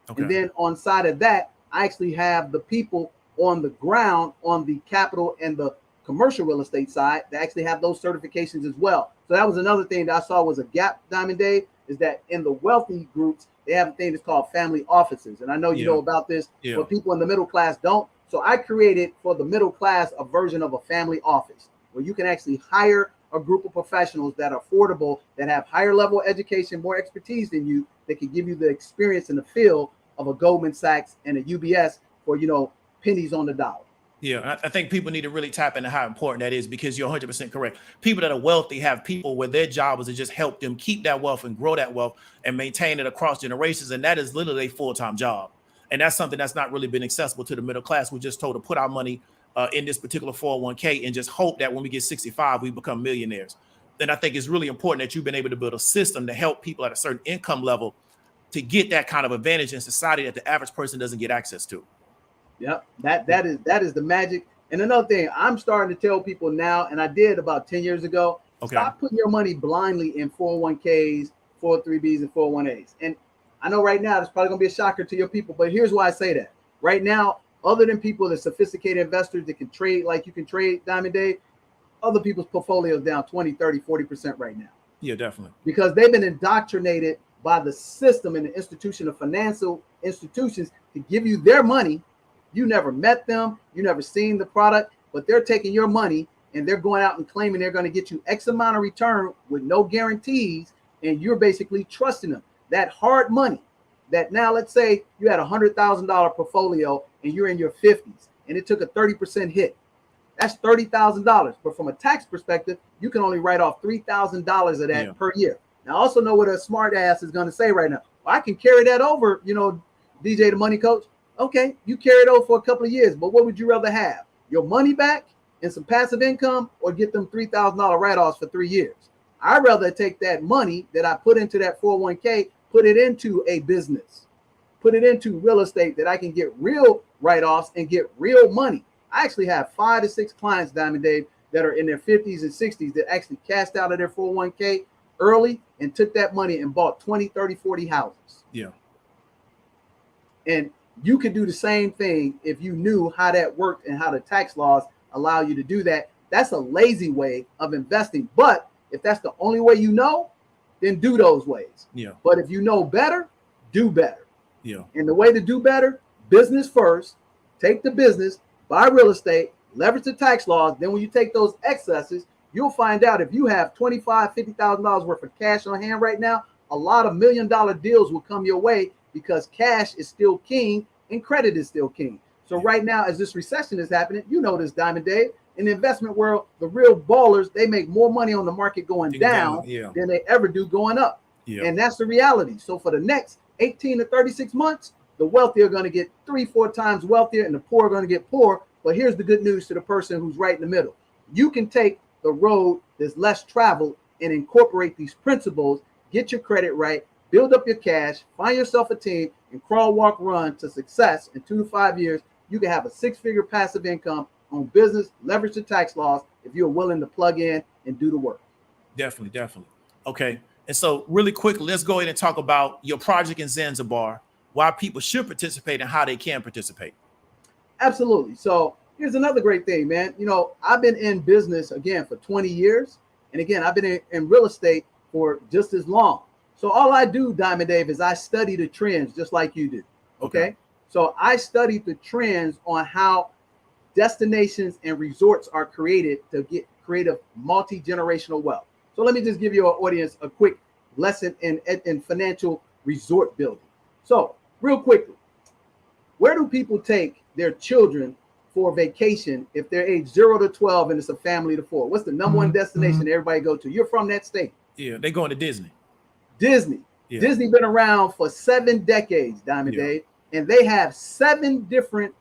Okay. And then on side of that, I actually have the people on the ground on the capital and the commercial real estate side that actually have those certifications as well. So that was another thing that I saw was a gap, Diamond Dave, is that in the wealthy groups, they have a thing that's called family offices. And I know you know about this, but people in the middle class don't. So I created for the middle class a version of a family office where you can actually hire a group of professionals that are affordable, that have higher level education, more expertise than you, that can give you the experience in the field of a Goldman Sachs and a UBS for, pennies on the dollar. Yeah, I think people need to really tap into how important that is, because you're 100% correct. People that are wealthy have people where their job is to just help them keep that wealth and grow that wealth and maintain it across generations. And that is literally a full-time job. And that's something that's not really been accessible to the middle class. We're just told to put our money in this particular 401k and just hope that when we get 65, we become millionaires. Then I think it's really important that you've been able to build a system to help people at a certain income level to get that kind of advantage in society that the average person doesn't get access to. Yep, that is the magic. And another thing, I'm starting to tell people now, and I did about 10 years ago, stop putting your money blindly in 401ks, 403bs, and 401as. And I know right now, it's probably going to be a shocker to your people, but here's why I say that. Right now, other than people that are sophisticated investors that can trade like you can trade, Diamond Dave, other people's portfolios down 20, 30, 40% right now. Yeah, definitely. Because they've been indoctrinated by the system and the institution of financial institutions to give you their money. You never met them, you never seen the product, but they're taking your money and they're going out and claiming they're going to get you X amount of return with no guarantees, and you're basically trusting them. That hard money that now let's say you had $100,000 portfolio and you're in your 50s and it took a 30% hit. That's $30,000. But from a tax perspective, you can only write off $3,000 of that per year. Now, I also know what a smart ass is going to say right now. Well, I can carry that over, DJ the Money Coach. Okay, you carry it over for a couple of years, but what would you rather have? Your money back and some passive income, or get them $3,000 write-offs for 3 years? I'd rather take that money that I put into that 401k, put it into a business, put it into real estate that I can get real write-offs and get real money. I actually have 5 to 6 clients, Diamond Dave, that are in their 50s and 60s that actually cashed out of their 401k early and took that money and bought 20, 30, 40 houses. Yeah. And you could do the same thing if you knew how that worked and how the tax laws allow you to do that. That's a lazy way of investing. But if that's the only way you know, then do those ways. Yeah. But if you know better, do better. Yeah. And the way to do better, business first, take the business, buy real estate, leverage the tax laws. Then when you take those excesses, you'll find out if you have $25,000, $50,000 worth of cash on hand right now, a lot of $1 million deals will come your way because cash is still king and credit is still king. So right now, as this recession is happening, this, Diamond Dave, in the investment world, the real ballers, they make more money on the market going down than they ever do going up. Yeah. And that's the reality. So for the next 18 to 36 months, the wealthy are going to get 3-4 times wealthier and the poor are going to get poor. But here's the good news to the person who's right in the middle. You can take the road that's less traveled and incorporate these principles, get your credit right, build up your cash, find yourself a team, and crawl, walk, run to success. In 2 to 5 years, you can have a 6-figure passive income on business, leverage the tax laws if you're willing to plug in and do the work. Definitely. Okay. And so really quickly, let's go ahead and talk about your project in Zanzibar, why people should participate and how they can participate. Absolutely. So here's another great thing, man. I've been in business, again, for 20 years. And again, I've been in real estate for just as long. So all I do, Diamond Dave, is I study the trends just like you do. Okay. So I studied the trends on how destinations and resorts are created to create a multi-generational wealth. So let me just give your audience a quick lesson in financial resort building. So real quickly, where do people take their children for vacation if they're age 0 to 12 and it's a family of 4? What's the number one destination everybody go to? You're from that state. Yeah, they going to Disney. Disney. Yeah. Disney been around for 7 decades, Diamond Dave, and they have 7 different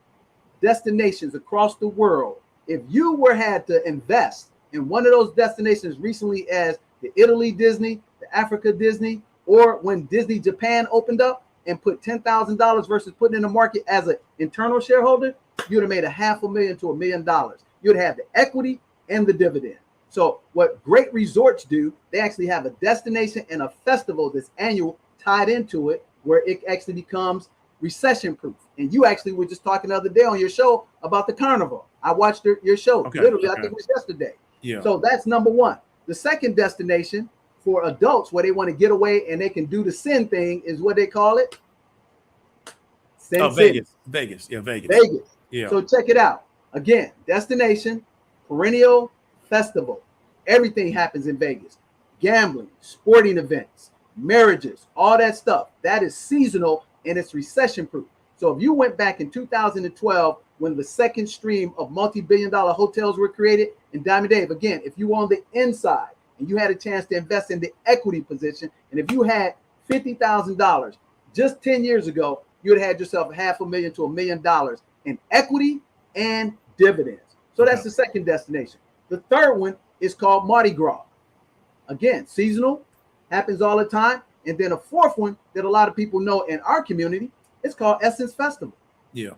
destinations across the world. If you had to invest in one of those destinations recently as the Italy Disney, the Africa Disney, or when Disney Japan opened up and put $10,000 versus putting in the market as an internal shareholder, you'd have made $500,000 to $1 million. You'd have the equity and the dividend. So what great resorts do, they actually have a destination and a festival that's annual tied into it, where it actually becomes recession proof. And you actually were just talking the other day on your show about the carnival. I watched your show. Literally, I think it was yesterday. Yeah. So that's number one. The second destination for adults where they want to get away and they can do the sin thing is what they call it. Sin City. Vegas. Yeah, Vegas. Vegas. Yeah. So check it out. Again, destination, perennial festival. Everything happens in Vegas. Gambling, sporting events, marriages, all that stuff. That is seasonal and it's recession proof. So if you went back in 2012 when the second stream of multi-billion-dollar hotels were created, and Diamond Dave, again, if you were on the inside and you had a chance to invest in the equity position, and if you had $50,000 just 10 years ago, you would have had yourself $500,000 to $1 million in equity and dividends. So that's the second destination. The third one is called Mardi Gras. Again, seasonal, happens all the time. And then a fourth one that a lot of people know in our community is called Essence Festival. Yeah.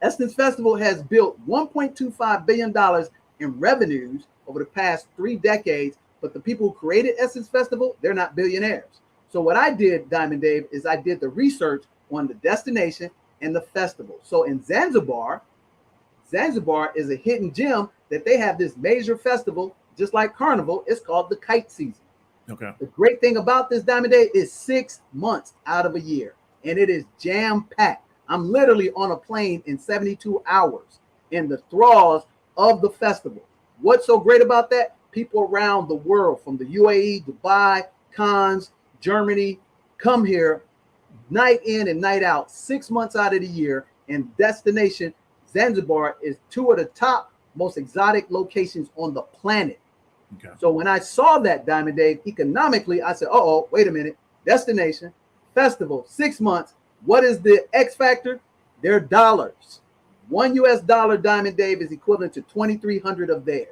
Essence Festival has built $1.25 billion in revenues over the past 3 decades. But the people who created Essence Festival, they're not billionaires. So what I did, Diamond Dave, is I did the research on the destination and the festival. So in Zanzibar is a hidden gem that they have this major festival, just like Carnival. It's called the kite season. Okay. The great thing about this, Diamond Dave, is 6 months out of a year, and it is jam-packed. I'm literally on a plane in 72 hours in the thralls of the festival. What's so great about that? People around the world, from the UAE, Dubai, Cannes, Germany, come here night in and night out, 6 months out of the year. And destination Zanzibar is 2 of the top most exotic locations on the planet. Okay. So when I saw that, Diamond Dave, economically, I said, oh, wait a minute. Destination, festival, 6 months. What is the X factor? They're dollars. $1 Diamond Dave is equivalent to 2,300 of theirs.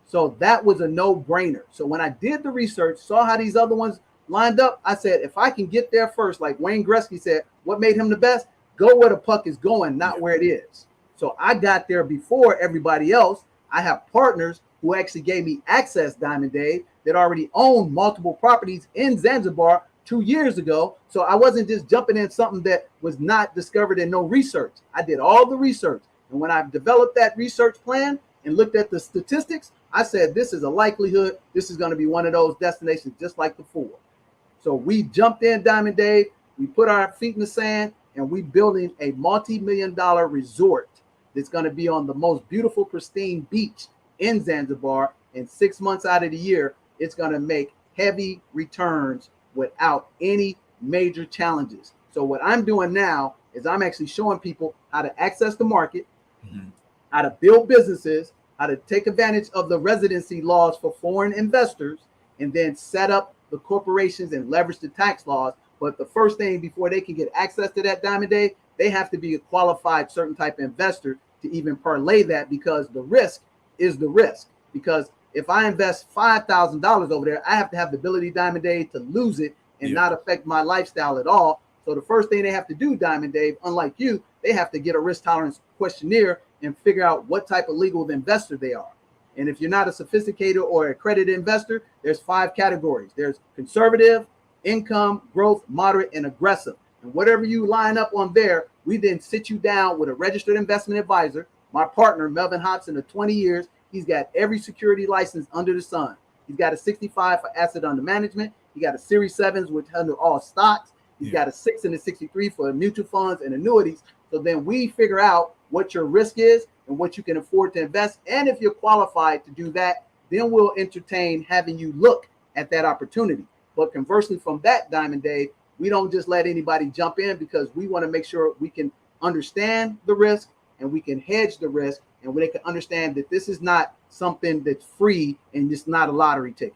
So that was a no-brainer. So when I did the research, saw how these other ones lined up, I said, if I can get there first, like Wayne Gretzky said, what made him the best? Go where the puck is going, not where it is. So I got there before everybody else. I have partners who actually gave me access, Diamond Dave, that already owned multiple properties in Zanzibar 2 years ago. So I wasn't just jumping in something that was not discovered in no research. I did all the research. And when I developed that research plan and looked at the statistics, I said, this is a likelihood. This is going to be one of those destinations just like the 4. So we jumped in, Diamond Dave. We put our feet in the sand, and we building a multi-million-dollar resort that's going to be on the most beautiful, pristine beach in Zanzibar. And 6 months out of the year, it's going to make heavy returns without any major challenges. So what I'm doing now is I'm actually showing people how to access the market, how to build businesses, how to take advantage of the residency laws for foreign investors, and then set up the corporations and leverage the tax laws. But the first thing before they can get access to that, Diamond Dave, they have to be a qualified certain type of investor to even parlay that, because the risk is the risk. Because if I invest $5,000 over there, I have to have the ability, Diamond Dave, to lose it and not affect my lifestyle at all. So the first thing they have to do, Diamond Dave, unlike you, they have to get a risk tolerance questionnaire and figure out what type of legal investor they are. And if you're not a sophisticated or accredited investor, there's 5 categories. There's conservative, income, growth, moderate, and aggressive. And whatever you line up on there, we then sit you down with a registered investment advisor. My partner, Melvin Hobson, of 20 years, he's got every security license under the sun. He's got a 65 for asset under management. He got a Series 7s, which under all stocks. He's got a 6 and a 63 for mutual funds and annuities. So then we figure out what your risk is and what you can afford to invest. And if you're qualified to do that, then we'll entertain having you look at that opportunity. But conversely from that, Diamond Dave, we don't just let anybody jump in, because we want to make sure we can understand the risk and we can hedge the risk, and we can understand that this is not something that's free and it's not a lottery ticket.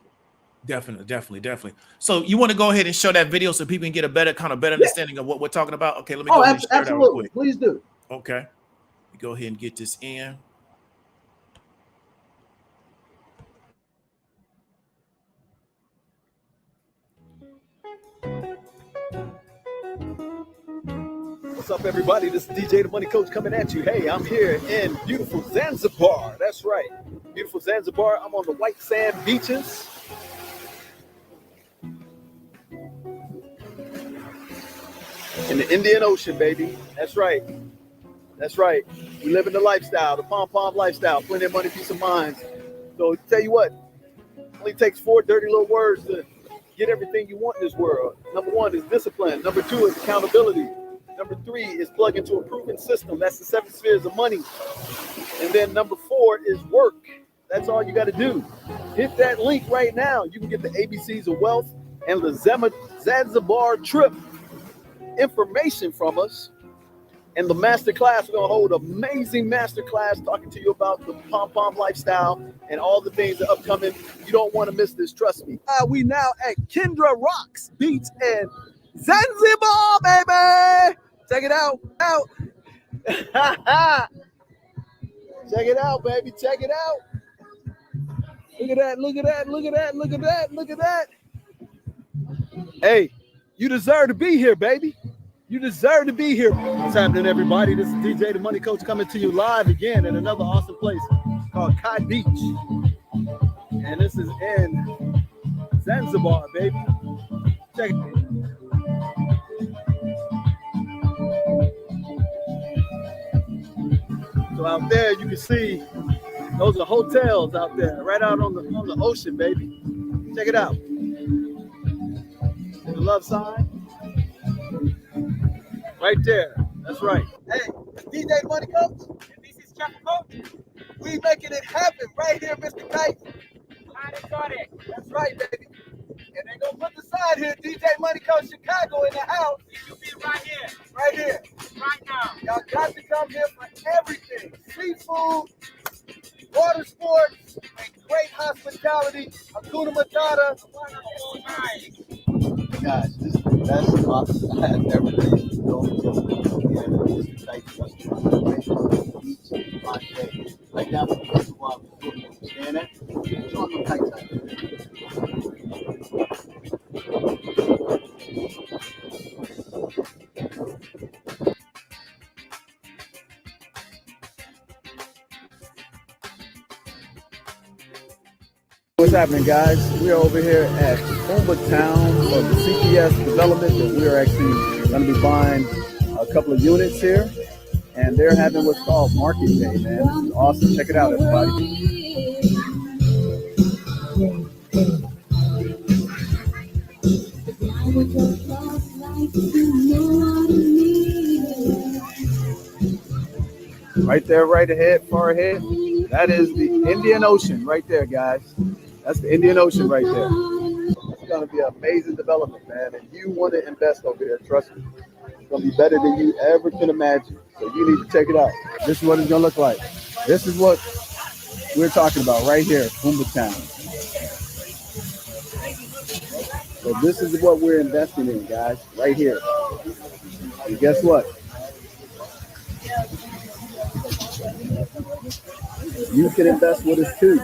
Definitely. So you want to go ahead and show that video so people can get a better understanding of what we're talking about? Okay, let me go ahead and share that real quick. Please do. Okay. Go ahead and get this in. What's up, everybody? This is DJ the Money Coach coming at you. Hey, I'm here in beautiful Zanzibar. That's right. Beautiful Zanzibar. I'm on the white sand beaches. In the Indian Ocean, baby. That's right. That's right. We live in the lifestyle, the pom-pom lifestyle. Plenty of money, peace of mind. So tell you what, it only takes 4 dirty little words to get everything you want in this world. Number 1 is discipline. Number 2 is accountability. Number 3 is plug into a proven system. That's the 7 spheres of money. And then number 4 is work. That's all you got to do. Hit that link right now. You can get the ABCs of wealth and the Zanzibar trip information from us. And the masterclass, we're going to hold an amazing masterclass talking to you about the pom-pom lifestyle and all the things that are upcoming. You don't want to miss this, trust me. We now at Kendra Rocks Beach and Zanzibar, baby. Check it out. Check it out, baby. Check it out. Look at that. Hey, you deserve to be here, baby. You deserve to be here. What's happening, everybody? This is DJ the Money Coach coming to you live again in another awesome place called Kai Beach. And this is in Zanzibar, baby. Check it. So out there, you can see those are hotels out there, right out on the ocean, baby. Check it out. The love sign. Right there. That's right. Hey, it's DJ Money Coach. And this is Chuck Coach. We making it happen right here, Mr. Kite. Got it. That's right, baby. And they're going to put the sign here, DJ Money Coach Chicago in the house. Yeah. Y'all got to come here for everything. Seafood, water sports, and great hospitality. Hakuna Matata. Guys, this is the best office I have ever been. Don't just this type restaurant each my day. Right now, the reservoir is looking. Understand that? Show them the tight. What's happening, guys? We are over here at Humba Town for the CPS development that we are actually going to be buying a couple of units here. And they're having what's called Market Day, man. It's awesome. Check it out, everybody. Right there, right ahead, far ahead. That is the Indian Ocean right there, guys. That's the Indian Ocean right there. It's going to be an amazing development, man. And you want to invest over there, trust me. It's going to be better than you ever can imagine. So you need to check it out. This is what it's going to look like. This is what we're talking about right here, Humba Town. So this is what we're investing in, guys, right here. And guess what? You can invest with us too.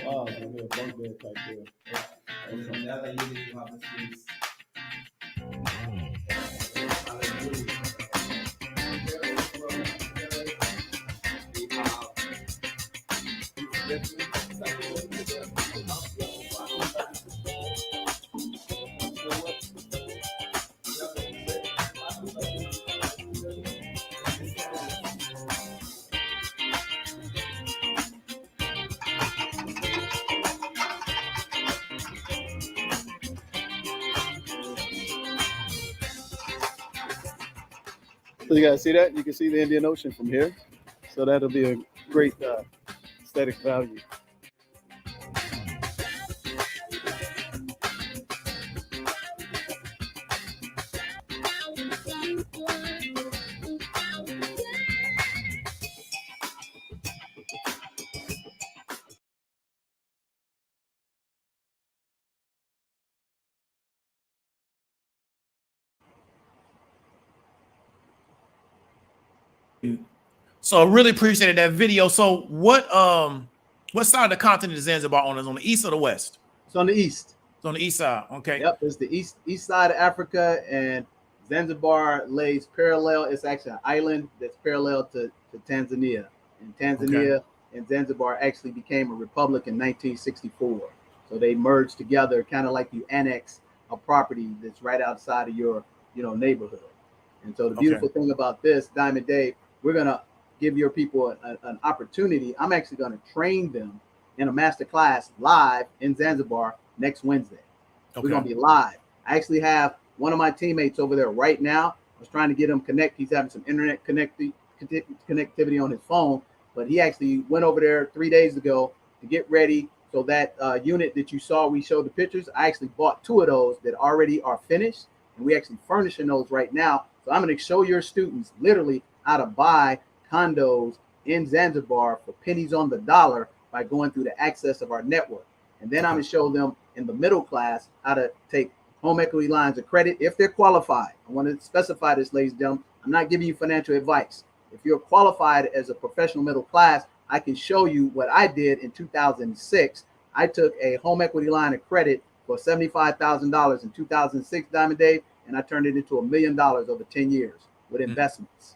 Oh, there's a bunk bed type there. And from the other unit, you have the suites. So you guys see that? You can see the Indian Ocean from here. So that'll be a great aesthetic value. So I really appreciated that video. So what side of the continent is Zanzibar on? Is on the east or the west? It's on the east. It's on the east side. Okay. Yep, it's the east side of Africa, and Zanzibar lays parallel. It's actually an island that's parallel to Tanzania. And Tanzania and Zanzibar actually became a republic in 1964. So they merged together, kind of like you annex a property that's right outside of your neighborhood. And so the beautiful thing about this, Diamond Dave, we're gonna give your people an opportunity. I'm actually gonna train them in a master class live in Zanzibar next Wednesday. We're gonna be live. I actually have one of my teammates over there right now. I was trying to get him connect. He's having some internet connectivity on his phone, but he actually went over there 3 days ago to get ready. So that unit that you saw, we showed the pictures. I actually bought 2 of those that already are finished, and we actually furnishing those right now. So I'm going to show your students literally how to buy condos in Zanzibar for pennies on the dollar by going through the access of our network. And then I'm going to show them in the middle class how to take home equity lines of credit if they're qualified. I want to specify this, ladies and gentlemen. I'm not giving you financial advice. If you're qualified as a professional middle class, I can show you what I did in 2006. I took a home equity line of credit for $75,000 in 2006, Diamond Dave, and I turned it into $1 million over 10 years with investments.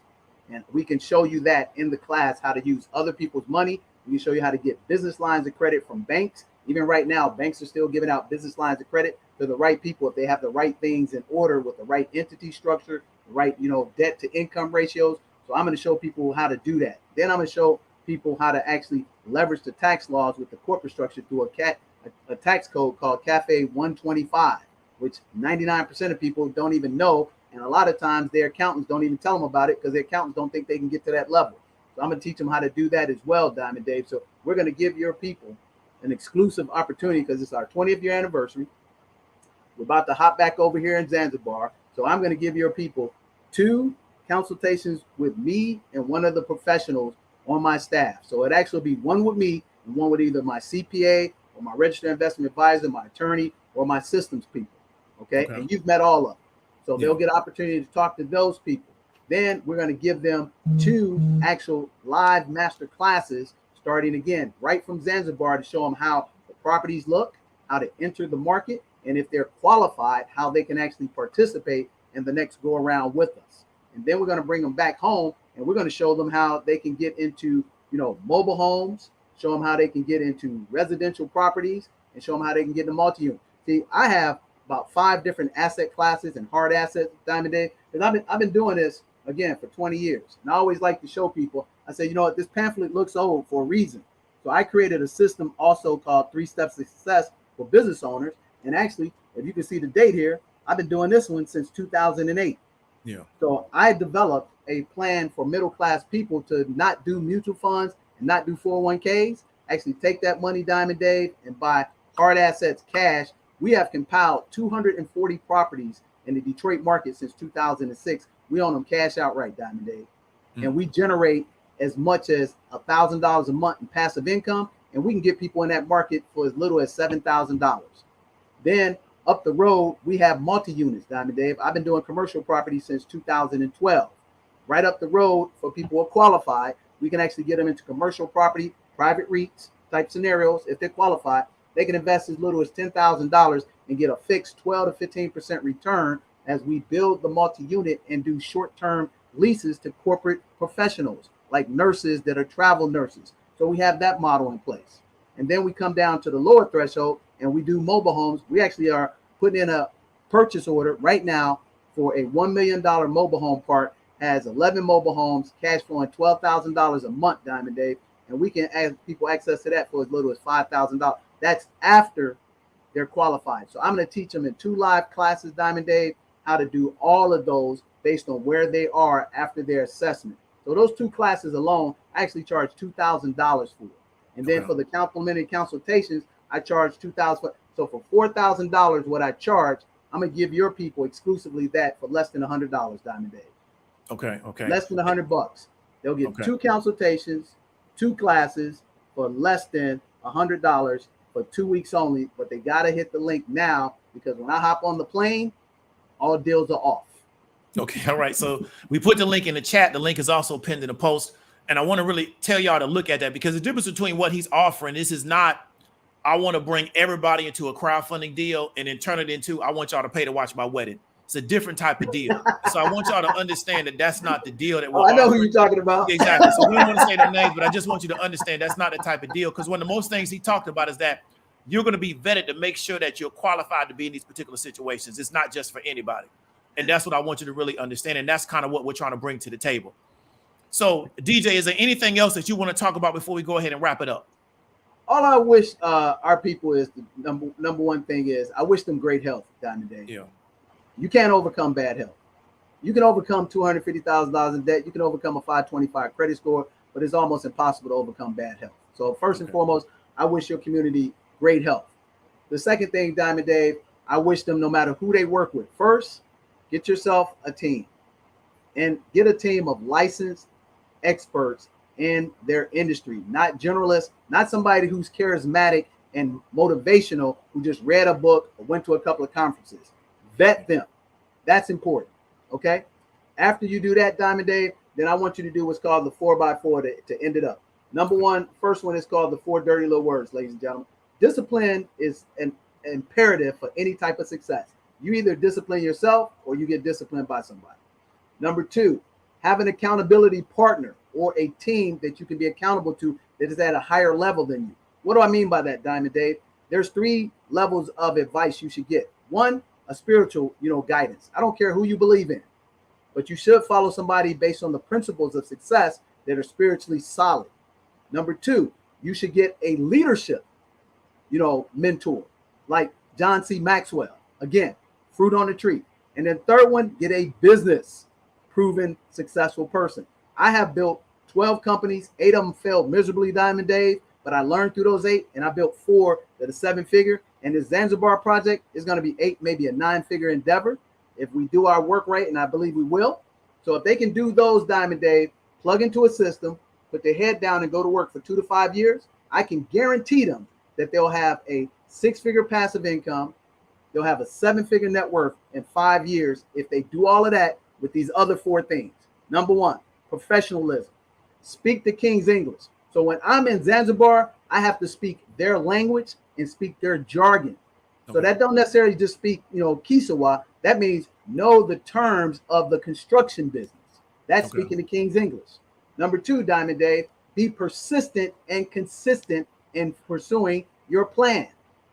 And we can show you that in the class, how to use other people's money. We can show you how to get business lines of credit from banks. Even right now, banks are still giving out business lines of credit to the right people if they have the right things in order with the right entity structure, the right, debt to income ratios. So I'm going to show people how to do that. Then I'm going to show people how to actually leverage the tax laws with the corporate structure through a tax code called CAFE 125, which 99% of people don't even know. And a lot of times their accountants don't even tell them about it because their accountants don't think they can get to that level. So I'm going to teach them how to do that as well, Diamond Dave. So we're going to give your people an exclusive opportunity because it's our 20th year anniversary. We're about to hop back over here in Zanzibar. So I'm going to give your people 2 consultations with me and one of the professionals on my staff. So it actually be one with me and one with either my CPA or my registered investment advisor, my attorney, or my systems people. Okay. And you've met all of them. So they'll get an opportunity to talk to those people. Then we're going to give them 2 actual live master classes starting again right from Zanzibar to show them how the properties look, how to enter the market, and if they're qualified, how they can actually participate in the next go around with us. And then we're going to bring them back home and we're going to show them how they can get into, mobile homes, show them how they can get into residential properties, and show them how they can get into multi-unit. See, I have about 5 different asset classes and hard assets, Diamond Dave, because I've been doing this again for 20 years. And I always like to show people, I say, this pamphlet looks old for a reason. So I created a system also called 3 Steps to Success for business owners. And actually, if you can see the date here, I've been doing this one since 2008. Yeah. So I developed a plan for middle-class people to not do mutual funds and not do 401ks. Actually take that money, Diamond Dave, and buy hard assets cash. We have compiled 240 properties in the Detroit market since 2006. We own them cash outright, Diamond Dave. And we generate as much as $1,000 a month in passive income. And we can get people in that market for as little as $7,000. Then up the road, we have multi-units, Diamond Dave. I've been doing commercial property since 2012. Right up the road, for people who are qualified, we can actually get them into commercial property, private REITs type scenarios. If they're qualified, they can invest as little as $10,000 and get a fixed 12 to 15% return as we build the multi-unit and do short-term leases to corporate professionals like nurses that are travel nurses. So we have that model in place. And then we come down to the lower threshold and we do mobile homes. We actually are putting in a purchase order right now for a $1 million mobile home park, has 11 mobile homes, cash flowing $12,000 a month, Diamond Dave. And we can ask people access to that for as little as $5,000. That's after they're qualified. So I'm going to teach them in 2 live classes, Diamond Dave, how to do all of those based on where they are after their assessment. So those 2 classes alone, I actually charge $2,000 for. And then for the complimentary consultations, I charge $2,000. So for $4,000, what I charge, I'm going to give your people exclusively that for less than $100, Diamond Dave. Okay. Less than $100. They'll get 2 consultations, 2 classes for less than $100 for 2 weeks only. But they got to hit the link now, because when I hop on the plane, all deals are off. Okay. All right. So we put the link in the chat. The link is also pinned in the post. And I want to really tell y'all to look at that, because the difference between what he's offering, this is not, I want to bring everybody into a crowdfunding deal and then turn it into, I want y'all to pay to watch my wedding. It's a different type of deal. So I want y'all to understand that that's not the deal that we're I know offering. who you're talking about. Exactly. So we don't want to say their names, but I just want you to understand that's not the type of deal. Because one of the most things he talked about is that you're going to be vetted to make sure that you're qualified to be in these particular situations. It's not just for anybody. And that's what I want you to really understand. And that's kind of what we're trying to bring to the table. So, DJ, is there anything else that you want to talk about before we go ahead and wrap it up? All I wish our people is, the number one thing is, I wish them great health, Diamond Dave. Yeah. You can't overcome bad health. You can overcome $250,000 in debt. You can overcome a 525 credit score, but it's almost impossible to overcome bad health. So first and foremost, I wish your community great health. The second thing, Diamond Dave, I wish them, no matter who they work with, first, get yourself a team and get a team of licensed experts in their industry, not generalists, not somebody who's charismatic and motivational, who just read a book or went to a couple of conferences. Vet them. That's important. Okay. After you do that, Diamond Dave, then I want you to do what's called the 4x4 to end it up. Number one, first one is called the 4 dirty little words, ladies and gentlemen. Discipline is an imperative for any type of success. You either discipline yourself or you get disciplined by somebody. Number 2, have an accountability partner or a team that you can be accountable to that is at a higher level than you. What do I mean by that, Diamond Dave? There's 3 levels of advice you should get. 1, a spiritual, guidance. I don't care who you believe in, but you should follow somebody based on the principles of success that are spiritually solid. Number 2, you should get a leadership, mentor like John C. Maxwell. Again, fruit on the tree. And then third one, get a business proven successful person. I have built 12 companies, 8 of them failed miserably, Diamond Dave, but I learned through those 8 and I built 4 that are 7-figure. And this Zanzibar project is going to be 8, maybe a 9-figure endeavor if we do our work right, and I believe we will. So if they can do those, Diamond Dave, plug into a system, put their head down and go to work for 2 to 5 years, I can guarantee them that they'll have a 6-figure passive income. They'll have a 7-figure net worth in 5 years if they do all of that with these other 4 things. Number 1, professionalism. Speak the King's English. So when I'm in Zanzibar, I have to speak their language and speak their jargon. Okay. So that don't necessarily just speak, Kisawa. That means know the terms of the construction business. That's okay. Speaking the King's English. Number 2, Diamond Dave, be persistent and consistent in pursuing your plan.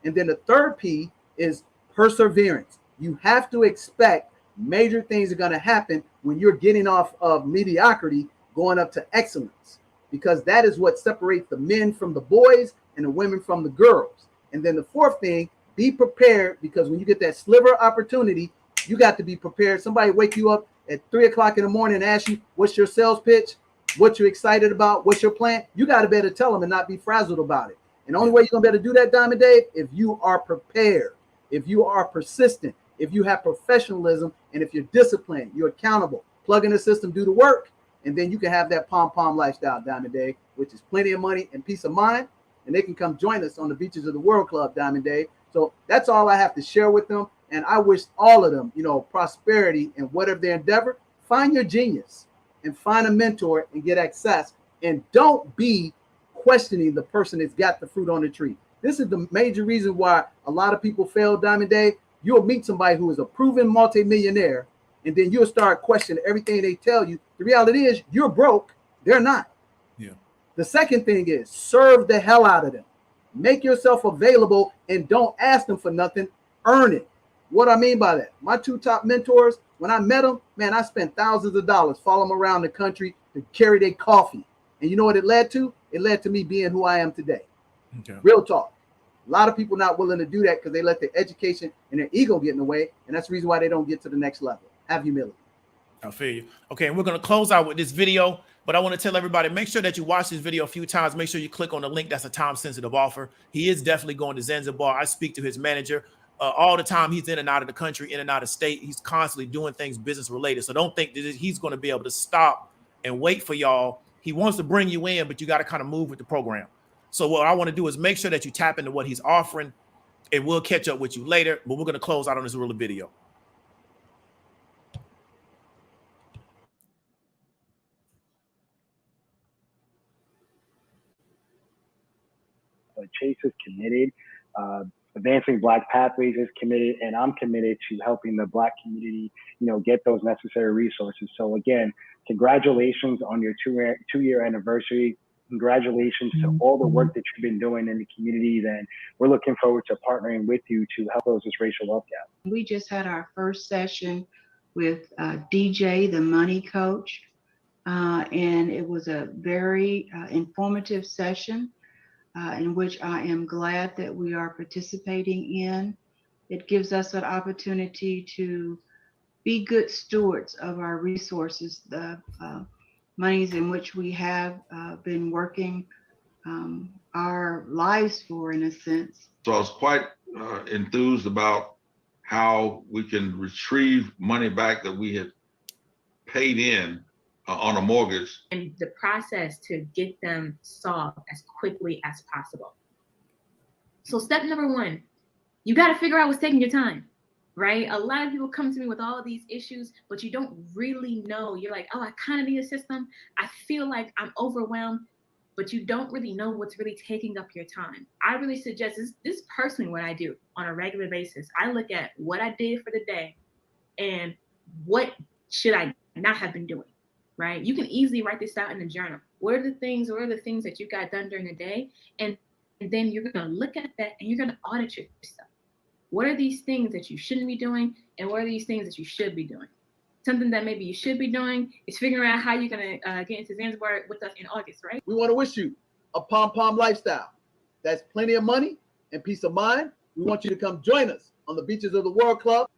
And then the 3rd P is perseverance. You have to expect major things are going to happen when you're getting off of mediocrity, going up to excellence, because that is what separates the men from the boys and the women from the girls. And then the 4th thing, be prepared, because when you get that sliver opportunity, you got to be prepared. Somebody wake you up at 3 o'clock in the morning and ask you, what's your sales pitch? What you're excited about? What's your plan? You got to be able to tell them and not be frazzled about it. And the only way you're going to be able to do that, Diamond Dave, if you are prepared, if you are persistent, if you have professionalism, and if you're disciplined, you're accountable, plug in the system, do the work, and then you can have that pom-pom lifestyle, Diamond Dave, which is plenty of money and peace of mind. And they can come join us on the Beaches of the World Club, Diamond Dave. So that's all I have to share with them. And I wish all of them, prosperity and whatever their endeavor. Find your genius and find a mentor and get access. And don't be questioning the person that's got the fruit on the tree. This is the major reason why a lot of people fail, Diamond Dave. You'll meet somebody who is a proven multimillionaire, and then you'll start questioning everything they tell you. The reality is you're broke. They're not. Yeah. The second thing is serve the hell out of them. Make yourself available and don't ask them for nothing. Earn it. What I mean by that, my 2 top mentors, when I met them, man, I spent thousands of dollars following them around the country to carry their coffee. And you know what it led to? It led to me being who I am today. Okay. Real talk. A lot of people not willing to do that because they let their education and their ego get in the way. And that's the reason why they don't get to the next level. Have humility. I feel you. Okay, and we're going to close out with this video, but I want to tell everybody, make sure that you watch this video a few times. Make sure you click on the link. That's a time-sensitive offer. He is definitely going to Zanzibar. I speak to his manager all the time. He's in and out of the country, in and out of state. He's constantly doing things business-related. So don't think that he's going to be able to stop and wait for y'all. He wants to bring you in, but you got to kind of move with the program. So what I want to do is make sure that you tap into what he's offering, and we'll catch up with you later. But we're going to close out on this real video. Chase is committed. Advancing Black Pathways is committed, and I'm committed to helping the Black community, get those necessary resources. So again, congratulations on your two-year anniversary. Congratulations to all the work that you've been doing in the communities, and we're looking forward to partnering with you to help close this racial wealth gap. We just had our first session with DJ, the money coach, and it was a very informative session in which I am glad that we are participating in. It gives us an opportunity to be good stewards of our resources, the monies in which we have been working our lives for, in a sense. So I was quite enthused about how we can retrieve money back that we had paid in on a mortgage. And the process to get them solved as quickly as possible. So step number 1, you got to figure out what's taking your time. Right? A lot of people come to me with all of these issues, but you don't really know. You're like, oh, I kind of need a system. I feel like I'm overwhelmed, but you don't really know what's really taking up your time. I really suggest this is personally what I do on a regular basis. I look at what I did for the day and what should I not have been doing, right? You can easily write this out in a journal. What are the things that you got done during the day? And then you're going to look at that and you're going to audit yourself. What are these things that you shouldn't be doing? And what are these things that you should be doing? Something that maybe you should be doing is figuring out how you're going to get into Zanzibar with us in August, right? We want to wish you a pom-pom lifestyle. That's plenty of money and peace of mind. We want you to come join us on the Beaches of the World Club.